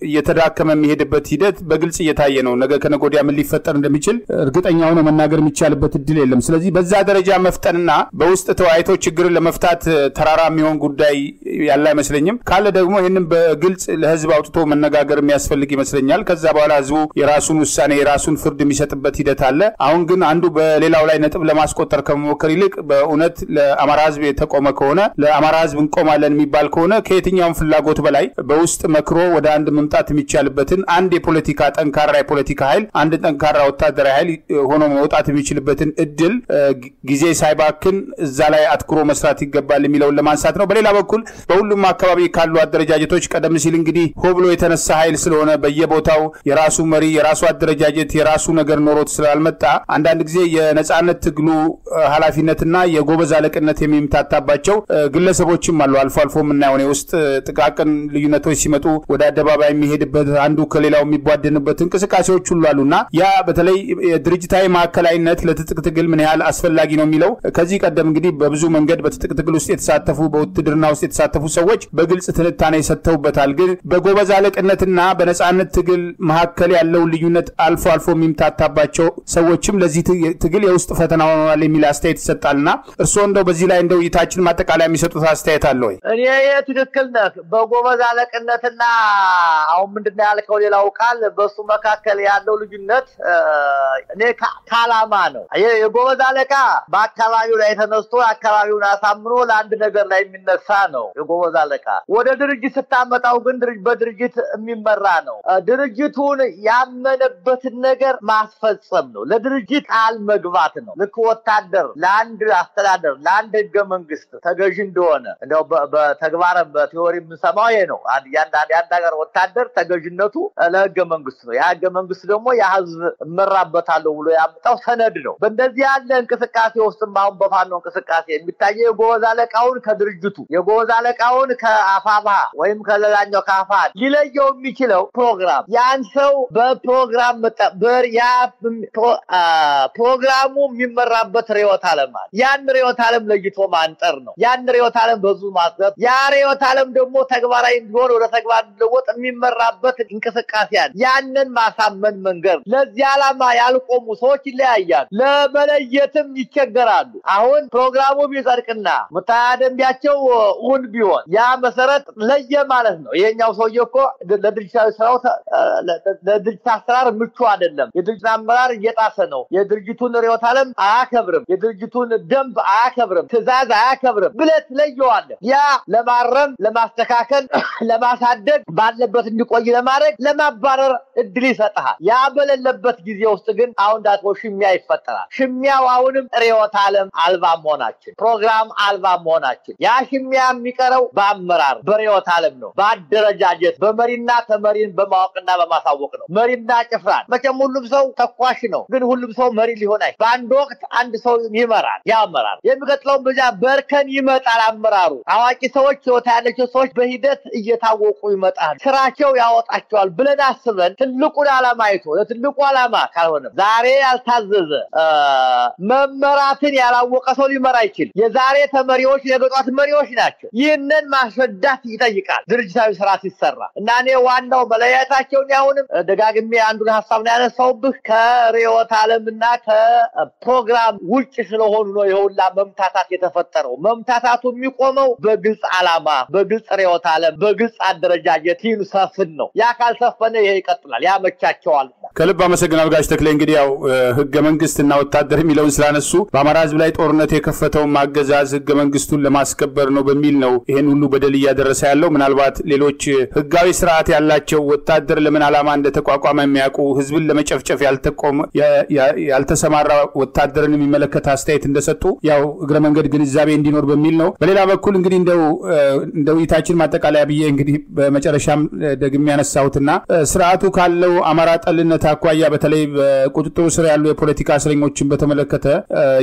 እየተዳከመ የሚሄድበት ሂደት በግልጽ እየታየ ነው ነገ ከነጎዲያ ምን ሊፈጠር እንደሚችል እርግጠኛ ሆኖ መናገር የሚቻልበት እድል የለም ስለዚህ በዛ ደረጃ መፍጠንና በውስጥ ተዋይቶ ችግርን ለመፍታት ተራራ የሚሆን ጉዳይ ያለ አይመስለኝም ካለ ደግሞ ይሄንን በግልጽ ለህዝብ አውጥቶ መነጋገር የሚያስፈልግ ይመስለኛል ከዛ በኋላ ህዝቡ የራሱን ውሳኔ የራሱን ፍርድ የሚሰጥበት ሂደት አለ አሁን ግን አንዱ በሌላው ላይ ነጥብ ለማስቆጠር ከመሞከር ይልቅ በእውነት ለአማራ ህዝብ የተቆመ ከሆነ ለአማራ ህዝብ እንቆማለን የሚባል ከሆነ ከየትኛውም ፍላጎት በላይ በውስጥ መክሮ ወደ አንድ መምጣት የሚቻልበትን አንድ የፖለቲካ ጠንካራ የፖለቲካ ኃይል አንድ ጠንካራ ወታደራዊ ኃይል ሆኖ መውጣት የሚችልበትን እድል ጊዜ ሳይባክን እዛ ላይ አትኩሮ መስራት ይገባል የሚለውን ለማንሳት ነው በሌላ በኩል በሁሉም አካባቢ ካሉ አደረጃጀቶች ቀደም ሲል እንግዲህ ሆብሎ የተነሳ ኃይል ስለሆነ በየቦታው የራሱ መሪ የራሱ አደረጃጀት የራሱ ነገር ኖሮት ስላልመጣ አንዳንድ ጊዜ የነጻነት ትግሉ ኃላፊነትና የጎበዝ አለቅነት የሚምታታባቸው ግለሰቦችም አሉ። አልፎ አልፎ የምናየው ውስጥ ጥቃቅን ልዩነቶች ሲመጡ ወደ አደባባይ የሚሄድበት አንዱ ከሌላው የሚቧደንበት እንቅስቃሴዎች ሁሉ አሉና ያ በተለይ የድርጅታዊ ማዕከላዊነት ለትጥቅ ትግል ምን ያህል አስፈላጊ ነው የሚለው ከዚህ ቀደም እንግዲህ በብዙ መንገድ በትጥቅ ትግል ውስጥ የተሳተፉ በውትድርና ውስጥ የተሳተፉ ሰዎች በግልጽ ትንታኔ ሰጥተውበታል። ግን በጎበዝ አለቅነትና በነጻነት ትግል መካከል ያለው ልዩነት አልፎ አልፎ የሚምታታባቸው ሰዎችም ለዚህ ትግል የውስጥ ፈተና ሆነዋል የሚል አስተያየት ይሰጣልና እርስዎ እንደው በዚህ ላይ እንደው ይታችን ማጠቃለያ የሚሰጡት አስተያየት አለ ወይ? እኔ ትክክል ነህ። በጎበዝ አለቅነትና አሁን ምንድነው ያልከው ሌላው ቃል በሱ መካከል ያለው ልዩነት እኔ ካላማ ነው። የጎበዝ አለቃ በአካባቢው ላይ ተነስቶ አካባቢውን አሳምኖ ለአንድ ነገር ላይ የሚነሳ ነው የጎበዝ አለቃ። ወደ ድርጅት ስታመጣው ግን በድርጅት የሚመራ ነው። ድርጅቱን ያመነበትን ነገር ማስፈጸም ነው። ለድርጅት ቃል መግባት ነው። ልክ ወታደር ለአንድ አስተዳደር ለአንድ ህገ መንግስት ተገዥ እንደሆነ እንደው በተግባር በቲዮሪ የምንሰማው ይሄ ነው። አንድ ሀገር ወታደር ተገዥነቱ ለህገ መንግስት ነው። ያ ህገ መንግስት ደግሞ የህዝብ እመራበታለሁ ብሎ ያመጣው ሰነድ ነው። በእንደዚህ ያለ እንቅስቃሴ ውስጥም አሁን በፋኖ እንቅስቃሴ የሚታየው የጎበዝ አለቃውን ከድርጅቱ የጎበዝ አለቃውን ከአፋባ ወይም ከሌላኛው ከአፋ ሊለየው የሚችለው ፕሮግራም ያን ሰው በፕሮግራም ፕሮግራሙ የሚመራበት ርዕዮተ ዓለም ያን ርዕዮተ ዓለም ለይቶ ማንጠር ነው። ያን ርዕዮተ ዓለም በዙ ማስገብ ያ ርዕዮተ ዓለም ደግሞ ተግባራዊ እንዲሆን ወደ ተግባር እንዲለወጥ የሚመራበት እንቅስቃሴ ያንን ማሳመን መንገር። ለዚህ ዓላማ ያልቆሙ ሰዎች ይለያያሉ፣ ለመለየትም ይቸገራሉ። አሁን ፕሮግራሙ ቢጸድቅና መታደምቢያቸው እውን ቢሆን ያ መሰረት ለየ ማለት ነው። ይሄኛው ሰውዬ እኮ ለድርጅታዊ ስራው ለድርጅት አሰራር ምቹ አይደለም፣ የድርጅት አመራር እየጣሰ ነው፣ የድርጅቱን ርዕዮተ ዓለም አያከብርም፣ የድርጅቱን ደንብ አያከብርም፣ ትዕዛዝ አያከብርም ብለህ ትለየዋለህ። ያ ለማረም ለማስተካከል ለማሳደግ ባለበት እንዲቆይ ለማድረግ ለማባረር እድል ይሰጣል። ያ በሌለበት ጊዜ ውስጥ ግን አሁን ዳቶ ሽሚያ ይፈጠራል። ሽሚያው አሁንም ርዕዮተ ዓለም አልባ መሆናችን ፕሮግራም አልባ መሆናችን ያ ሽሚያ የሚቀረው በአመራር በርዕዮተ ዓለም ነው፣ በአደረጃጀት በመሪና ተመሪን በማወቅና በማሳወቅ ነው። መሪና ጭፍራን መቼም ሁሉም ሰው ተኳሽ ነው፣ ግን ሁሉም ሰው መሪ ሊሆን አይችልም። በአንድ ወቅት አንድ ሰው ይመራል፣ ያመራል። የሚቀጥለው በዛ በርከን ይመጣል አመራሩ። አዋቂ ሰዎች ህይወት ያላቸው ሰዎች በሂደት እየታወቁ ይመጣል፣ ስራቸው ያወጣቸዋል ብለን አስበን ትልቁን ዓላማ አይቶ ለትልቁ ዓላማ ካልሆነ ዛሬ ያልታዘዘ መመራትን ያላወቀ ሰው ሊመራ አይችልም። የዛሬ ተመሪዎች የገጧት መሪዎች ናቸው። ይህንን ማስረዳት ይጠይቃል ድርጅታዊ ስራ ሲሰራ እና እኔ ዋናው መለያየታቸውን ያሁንም ደጋግሜ አንዱን ሐሳብ ነው ያነሳውብህ ከርዕዮተ ዓለምና ከፕሮግራም ውጭ ስለሆኑ ነው የሁላ መምታታት የተፈጠረው። መምታታቱ የሚቆመው በግልጽ ዓላማ በግልጽ ርዕዮተ ዓለም በግልጽ አደረጃጀት ይንሰፍን ነው። ያ ካልሰፈነ ይሄ ይቀጥላል፣ ያመቻቸዋል። ከልብ አመሰግናለሁ ጋሽ ተክሌ። እንግዲህ ያው ህገ መንግስትና ወታደር የሚለውን ስላነሱ በአማራ ህዝብ ላይ ጦርነት የከፈተው ማገዛዝ ህገ መንግስቱን ለማስከበር ነው በሚል ነው ይሄን ሁሉ በደል እያደረሰ ያለው። ምናልባት ሌሎች ህጋዊ ስርዓት ያላቸው ወታደር ለምን ዓላማ እንደተቋቋመ የሚያውቁ ህዝብን ለመጨፍጨፍ ያልተሰማራ ወታደርን የሚመለከት አስተያየት እንደሰጡ ያው እግረ መንገድ ግንዛቤ እንዲኖር በሚል ነው። በሌላ በኩል እንግዲህ እንደው ይታችን ማጠቃለያ ብዬ እንግዲህ በመጨረሻም ደግሜ ያነሳሁትና ስርዓቱ ካለው አማራ ጠልነት አኳያ በተለይ በቁጥጥሩ ስር ያሉ የፖለቲካ እስረኞችን በተመለከተ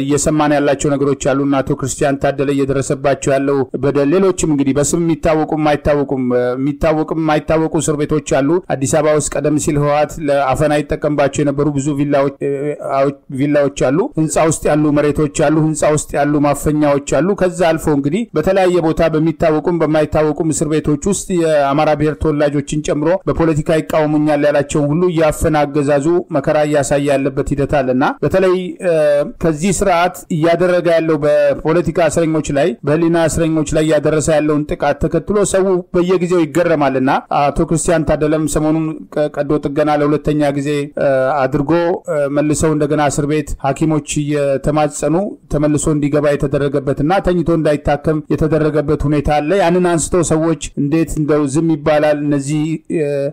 እየሰማን ያላቸው ነገሮች አሉና አቶ ክርስቲያን ታደለ እየደረሰባቸው ያለው በደል ሌሎችም እንግዲህ በስም የሚታወቁም የማይታወቁ እስር ቤቶች አሉ። አዲስ አበባ ውስጥ ቀደም ሲል ህወሓት ለአፈና ይጠቀምባቸው የነበሩ ብዙ ቪላዎች አሉ፣ ህንጻ ውስጥ ያሉ መሬቶች አሉ፣ ህንጻ ውስጥ ያሉ ማፈኛዎች አሉ። ከዛ አልፎ እንግዲህ በተለያየ ቦታ በሚታወቁም በማይታወቁም እስር ቤቶች ውስጥ የአማራ ብሔር ተወላጆችን ጨምሮ በፖለቲካ ይቃወሙኛል ያላቸውን ሁሉ ያፈናገዛዙ መከራ ያሳያ ያለበት ሂደት አለና በተለይ ከዚህ ስርዓት እያደረገ ያለው በፖለቲካ እስረኞች ላይ በህሊና እስረኞች ላይ ያደረሰ ያለውን ጥቃት ተከትሎ ሰው በየጊዜው ይገረማልና አቶ ክርስቲያን ታደለም ሰሞኑን ቀዶ ጥገና ለሁለተኛ ጊዜ አድርጎ መልሰው እንደገና እስር ቤት ሐኪሞች የተማጸኑ ተመልሶ እንዲገባ የተደረገበትና ተኝቶ እንዳይታከም የተደረገበት ሁኔታ አለ። ያንን አንስቶ ሰዎች እንዴት እንደው ዝም ይባላል? እነዚህ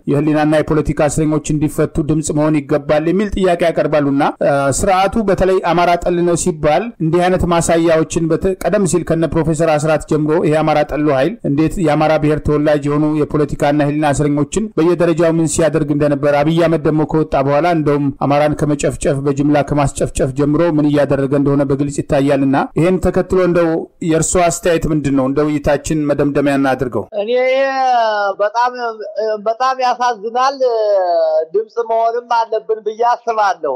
የህሊናና የፖለቲካ እስረኞች እንዲፈቱ ድምጽ ድምጽ መሆን ይገባል የሚል ጥያቄ ያቀርባሉና ስርዓቱ በተለይ አማራ ጠል ነው ሲባል እንዲህ አይነት ማሳያዎችን ቀደም ሲል ከነ ፕሮፌሰር አስራት ጀምሮ ይሄ አማራ ጠሉ ኃይል እንዴት የአማራ ብሔር ተወላጅ የሆኑ የፖለቲካና ህሊና እስረኞችን በየደረጃው ምን ሲያደርግ እንደነበር አብይ አህመድ ደግሞ ከወጣ በኋላ እንደውም አማራን ከመጨፍጨፍ በጅምላ ከማስጨፍጨፍ ጀምሮ ምን እያደረገ እንደሆነ በግልጽ ይታያልና ይሄን ተከትሎ እንደው የርሶ አስተያየት ምንድነው? እንደው ይታችን መደምደሚያ እናድርገው። እኔ በጣም ያሳዝናል። ድምጽ መሆንም አለብን ብዬ አስባለሁ።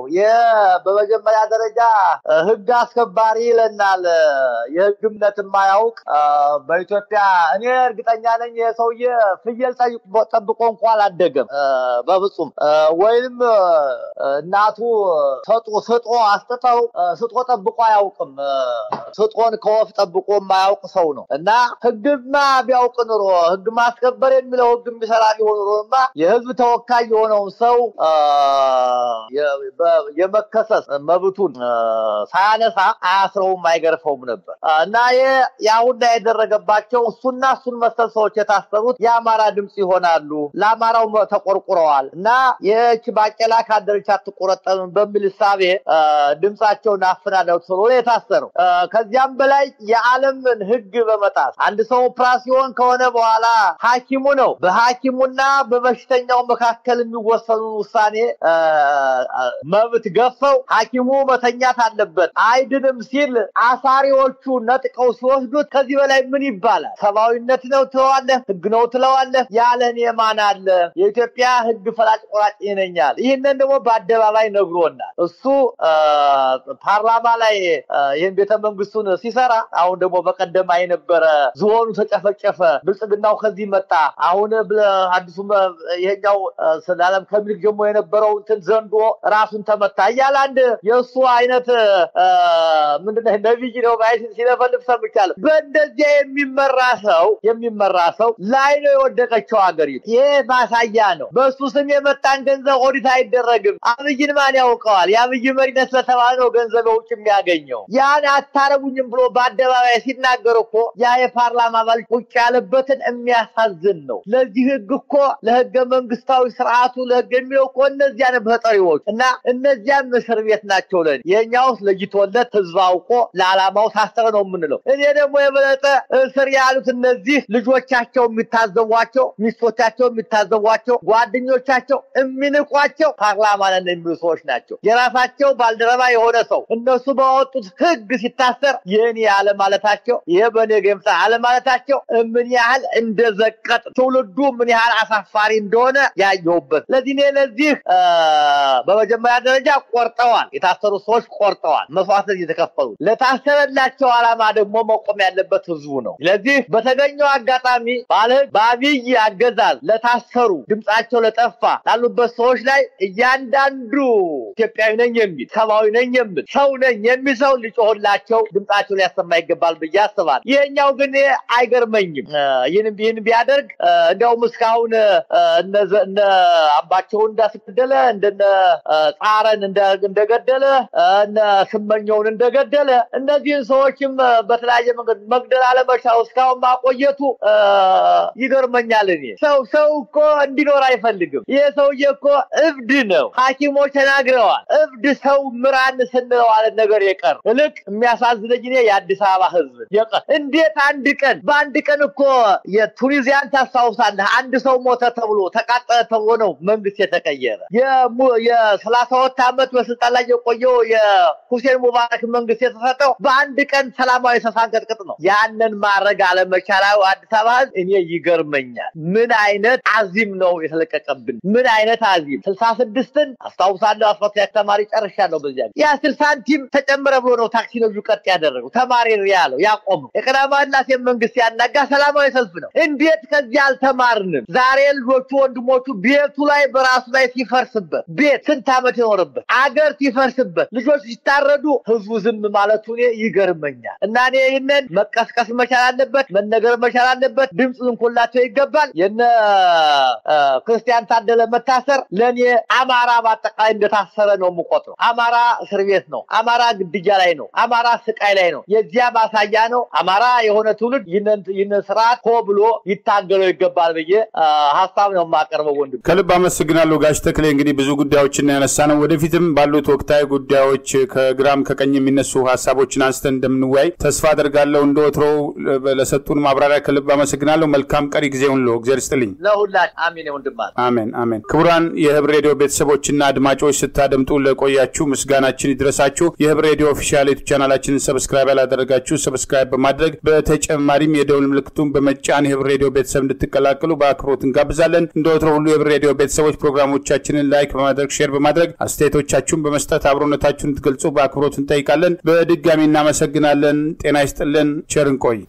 በመጀመሪያ ደረጃ ህግ አስከባሪ ይለናል። የህግነት የማያውቅ በኢትዮጵያ እኔ እርግጠኛ ነኝ የሰውዬ ፍየል ጠብቆ እንኳን አላደገም በፍጹም። ወይንም እናቱ ስጦ አስጥተው ስጦ ጠብቆ አያውቅም። ስጦን ከወፍ ጠብቆ የማያውቅ ሰው ነው እና ህግማ ቢያውቅ ኑሮ ህግ ማስከበር የሚለው ህግ የሚሰራ ቢሆን ኑሮማ የህዝብ ተወካይ የሆነውን ሰው የመከሰስ መብቱን ሳያነሳ አያስረውም አይገርፈውም ነበር እና ያሁን ያደረገባቸው እሱና እሱን መሰል ሰዎች የታሰሩት የአማራ ድምጽ ይሆናሉ፣ ለአማራው ተቆርቁረዋል እና የቺ ባቄላ ካደረቻ ተቆረጠም በሚል ሳቤ ድምጻቸውን አፍናለው ተብሎ የታሰረው። ከዚያም በላይ የዓለምን ህግ በመጣስ አንድ ሰው ኦፕራሲዮን ከሆነ በኋላ ሐኪሙ ነው በሐኪሙና በበሽተኛው መካከል የሚወሰኑ ውሳኔ መብት ገፈው ሐኪሙ መተኛት አለበት አይድንም ሲል አሳሪዎቹ ነጥቀው ሲወስዱት ከዚህ በላይ ምን ይባላል? ሰባዊነት ነው ትለዋለህ? ህግ ነው ትለዋለህ? ያለኔ ማን አለ? የኢትዮጵያ ህግ ፈላጭ ቆራጭ ይነኛል። ይሄንን ደግሞ በአደባባይ ነግሮናል። እሱ ፓርላማ ላይ ይሄን ቤተ መንግስቱን ሲሰራ አሁን ደግሞ በቀደም አይነበረ ዝሆኑ ተጨፈጨፈ፣ ብልጽግናው ከዚህ መጣ፣ አሁን አዲሱ ይሄኛው ሰላም ከሚል ጀምሮ የነበረው እንትን ዘንዶ ራሱን ተመታ እያለ አንድ የእሱ አይነት ምንድነው ነብይ ነው ባይስ ሲለፈልፍ ሰምቻለሁ። በእንደዚህ የሚመራ ሰው ላይ ነው የወደቀችው ሀገሪቱ። ይሄ ማሳያ ነው። በሱ ስም የመጣን ገንዘብ ኦዲት አይደረግም። አብይን ማን ያውቀዋል? የአብይ መሪነት ስለተባለው ገንዘብ ውጭ የሚያገኘው ያን አታረጉኝም ብሎ በአደባባይ ሲናገር እኮ ያ የፓርላማ አባል ቁጭ ያለበትን የሚያሳዝን ነው። ለዚህ ህግ እኮ ለህገ መንግስታዊ ስርዓቱ ለህግ የሚለው እኮ እነዚያን በጠሪዎች እና እነዚያን እስር ቤት ናቸው። የኛውስ ለጅቶለት ህዝብ አውቆ ለዓላማው ታሰረ ነው የምንለው። እኔ ደግሞ የበለጠ እስር ያሉት እነዚህ ልጆቻቸው የሚታዘቧቸው፣ ሚስቶቻቸው የሚታዘቧቸው፣ ጓደኞቻቸው የሚንቋቸው ፓርላማ ነን የሚሉ ሰዎች ናቸው። የራሳቸው ባልደረባ የሆነ ሰው እነሱ ባወጡት ህግ ሲታሰር የኔ ያለ ማለታቸው የበነገምታ ያለ ማለታቸው ምን ያህል እንደዘቀጥ ትውልዱ ምን ያህል አሳፋሪ እንደሆነ ያየውበት። ለዚህ በመጀመሪያ ደረጃ ቆርጠዋል። የታሰሩ ሰዎች ቆርጠዋል። መስዋዕት እየተከፈሉ ለታሰረላቸው ዓላማ ደግሞ መቆም ያለበት ህዝቡ ነው። ስለዚህ በተገኘው አጋጣሚ በአብይ አገዛዝ ለታሰሩ ድምጻቸው ለጠፋ ላሉበት ሰዎች ላይ እያንዳንዱ ኢትዮጵያዊ ነኝ የሚል ሰባዊ ነኝ የሚል ሰው ነኝ የሚል ሰው ሊጮህላቸው ድምጻቸው ሊያሰማ ይገባል ብዬ አስባለሁ። ይሄኛው ግን አይገርመኝም። ይህን ቢያደርግ እንደውም እስካሁን እነ አባቸው እንዳስገደለ እንደነ ጻረን እንደገደለ እነ ስመኘውን እንደገደለ እነዚህን ሰዎችም በተለያየ መንገድ መግደል አለመቻሉ እስካሁን ማቆየቱ ይገርመኛል። እኔ ሰው እኮ እንዲኖር አይፈልግም። ይሄ ሰውዬ እኮ እብድ ነው። ሐኪሞች ተናግረዋል። እብድ ሰው ምራን ስንለው አለ ነገር የቀር ልክ የሚያሳዝነኝ እኔ የአዲስ አበባ ህዝብ እንዴት በአንድ ቀን እኮ የቱኒዚያን ታስታውሳለህ? አንድ ሰው ሞተ ተብሎ ተቃጠለ ተብሎ ነው መንግስት የተቀየረ። የ32 ዓመት በስልጣን ላይ የቆየው የሁሴን ሙባረክ መንግስት የተሰጠው በአንድ ቀን ሰላማዊ ሰፋንቀጥቅጥ ነው። ያንን ማድረግ አለመቻላው አዲስ አበባ እኔ ይገርመኛል። ምን አይነት አዚም ነው የተለቀቀብን? ምን አይነት አዚም 66ን አስታውሳለሁ። አስፈሪያ ተማሪ ጨርሻለሁ። በዚያ ያ 60 ሳንቲም ተጨመረ ብሎ ነው ታክሲ ነው ይቀጥ ያደረገው ተማሪ ያለው ያቆመው። የቀዳማናት መንግስት ያናጋ ሰላማዊ ሰልፍ ነው። እንዴት ከዚህ አልተማርንም? ዛሬ ልጆቹ ወንድሞቹ ቤቱ ላይ በራሱ ላይ ሲፈርስበት ቤት ስንት ዓመት የኖረበት አገር ሲፈርስበት ልጆች ሲታረዱ ህዝቡ ዝም ማለቱ ይገርመኛል። እና እኔ ይሄንን መቀስቀስ መቻል አለበት፣ መነገር መቻል አለበት። ድምጽ እንኮላቸው ይገባል። የነ ክርስቲያን ታደለ መታሰር ለኔ አማራ ባጠቃላይ እንደታሰረ ነው የምቆጥረው። አማራ እስር ቤት ነው። አማራ ግድያ ላይ ነው። አማራ ስቃይ ላይ ነው። የዚያ ማሳያ ነው። አማራ የሆነ ትውልድ ይነን ስርዓት ብሎ ይታገለው ይገባል ብዬ ሐሳብ ነው ማቀርበው። ወንድም ከልብ አመሰግናለሁ ጋሽ ተክሌ እንግዲህ ብዙ ጉዳዮችን ያነሳነው ወደፊትም ባሉት ወቅታዊ ጉዳዮች ከግራም ከቀኝ የሚነሱ ሐሳቦችን አንስተን እንደምንወያይ ተስፋ አደርጋለሁ። እንደወትሮው ለሰጡን ማብራሪያ ከልብ አመሰግናለሁ። መልካም ቀሪ ጊዜውን እግዚአብሔር ይስጥልኝ። ለሁላችሁ አሜን ወንድማት አሜን አሜን። ክቡራን የህብር ሬዲዮ ቤተሰቦችና አድማጮች ስታደምጡ ለቆያችሁ ምስጋናችን ይድረሳችሁ። የህብር ሬዲዮ ኦፊሻል ዩቲዩብ ቻናላችንን ሰብስክራይብ ያላደረጋችሁ ሰብስክራይብ በማድረግ በተጨማሪም የደውል ምልክቱን በመጫን የህብር ሬዲዮ ቤተሰብ እንድትቀላቀሉ በአክብሮት እንጋብዛለን። እንደወትሮው ሁሉ የህብር ሬዲዮ ቤተሰቦች ፕሮግራሞቻችንን ላይክ በማድረግ ሼር በማድረግ አስተያየቶቻችሁን በመስጠት አብሮነታችሁን እንድትገልጹ በአክብሮት እንጠይቃለን። በድጋሚ እናመሰግናለን። ጤና ይስጥልን። ቸር እንቆይ።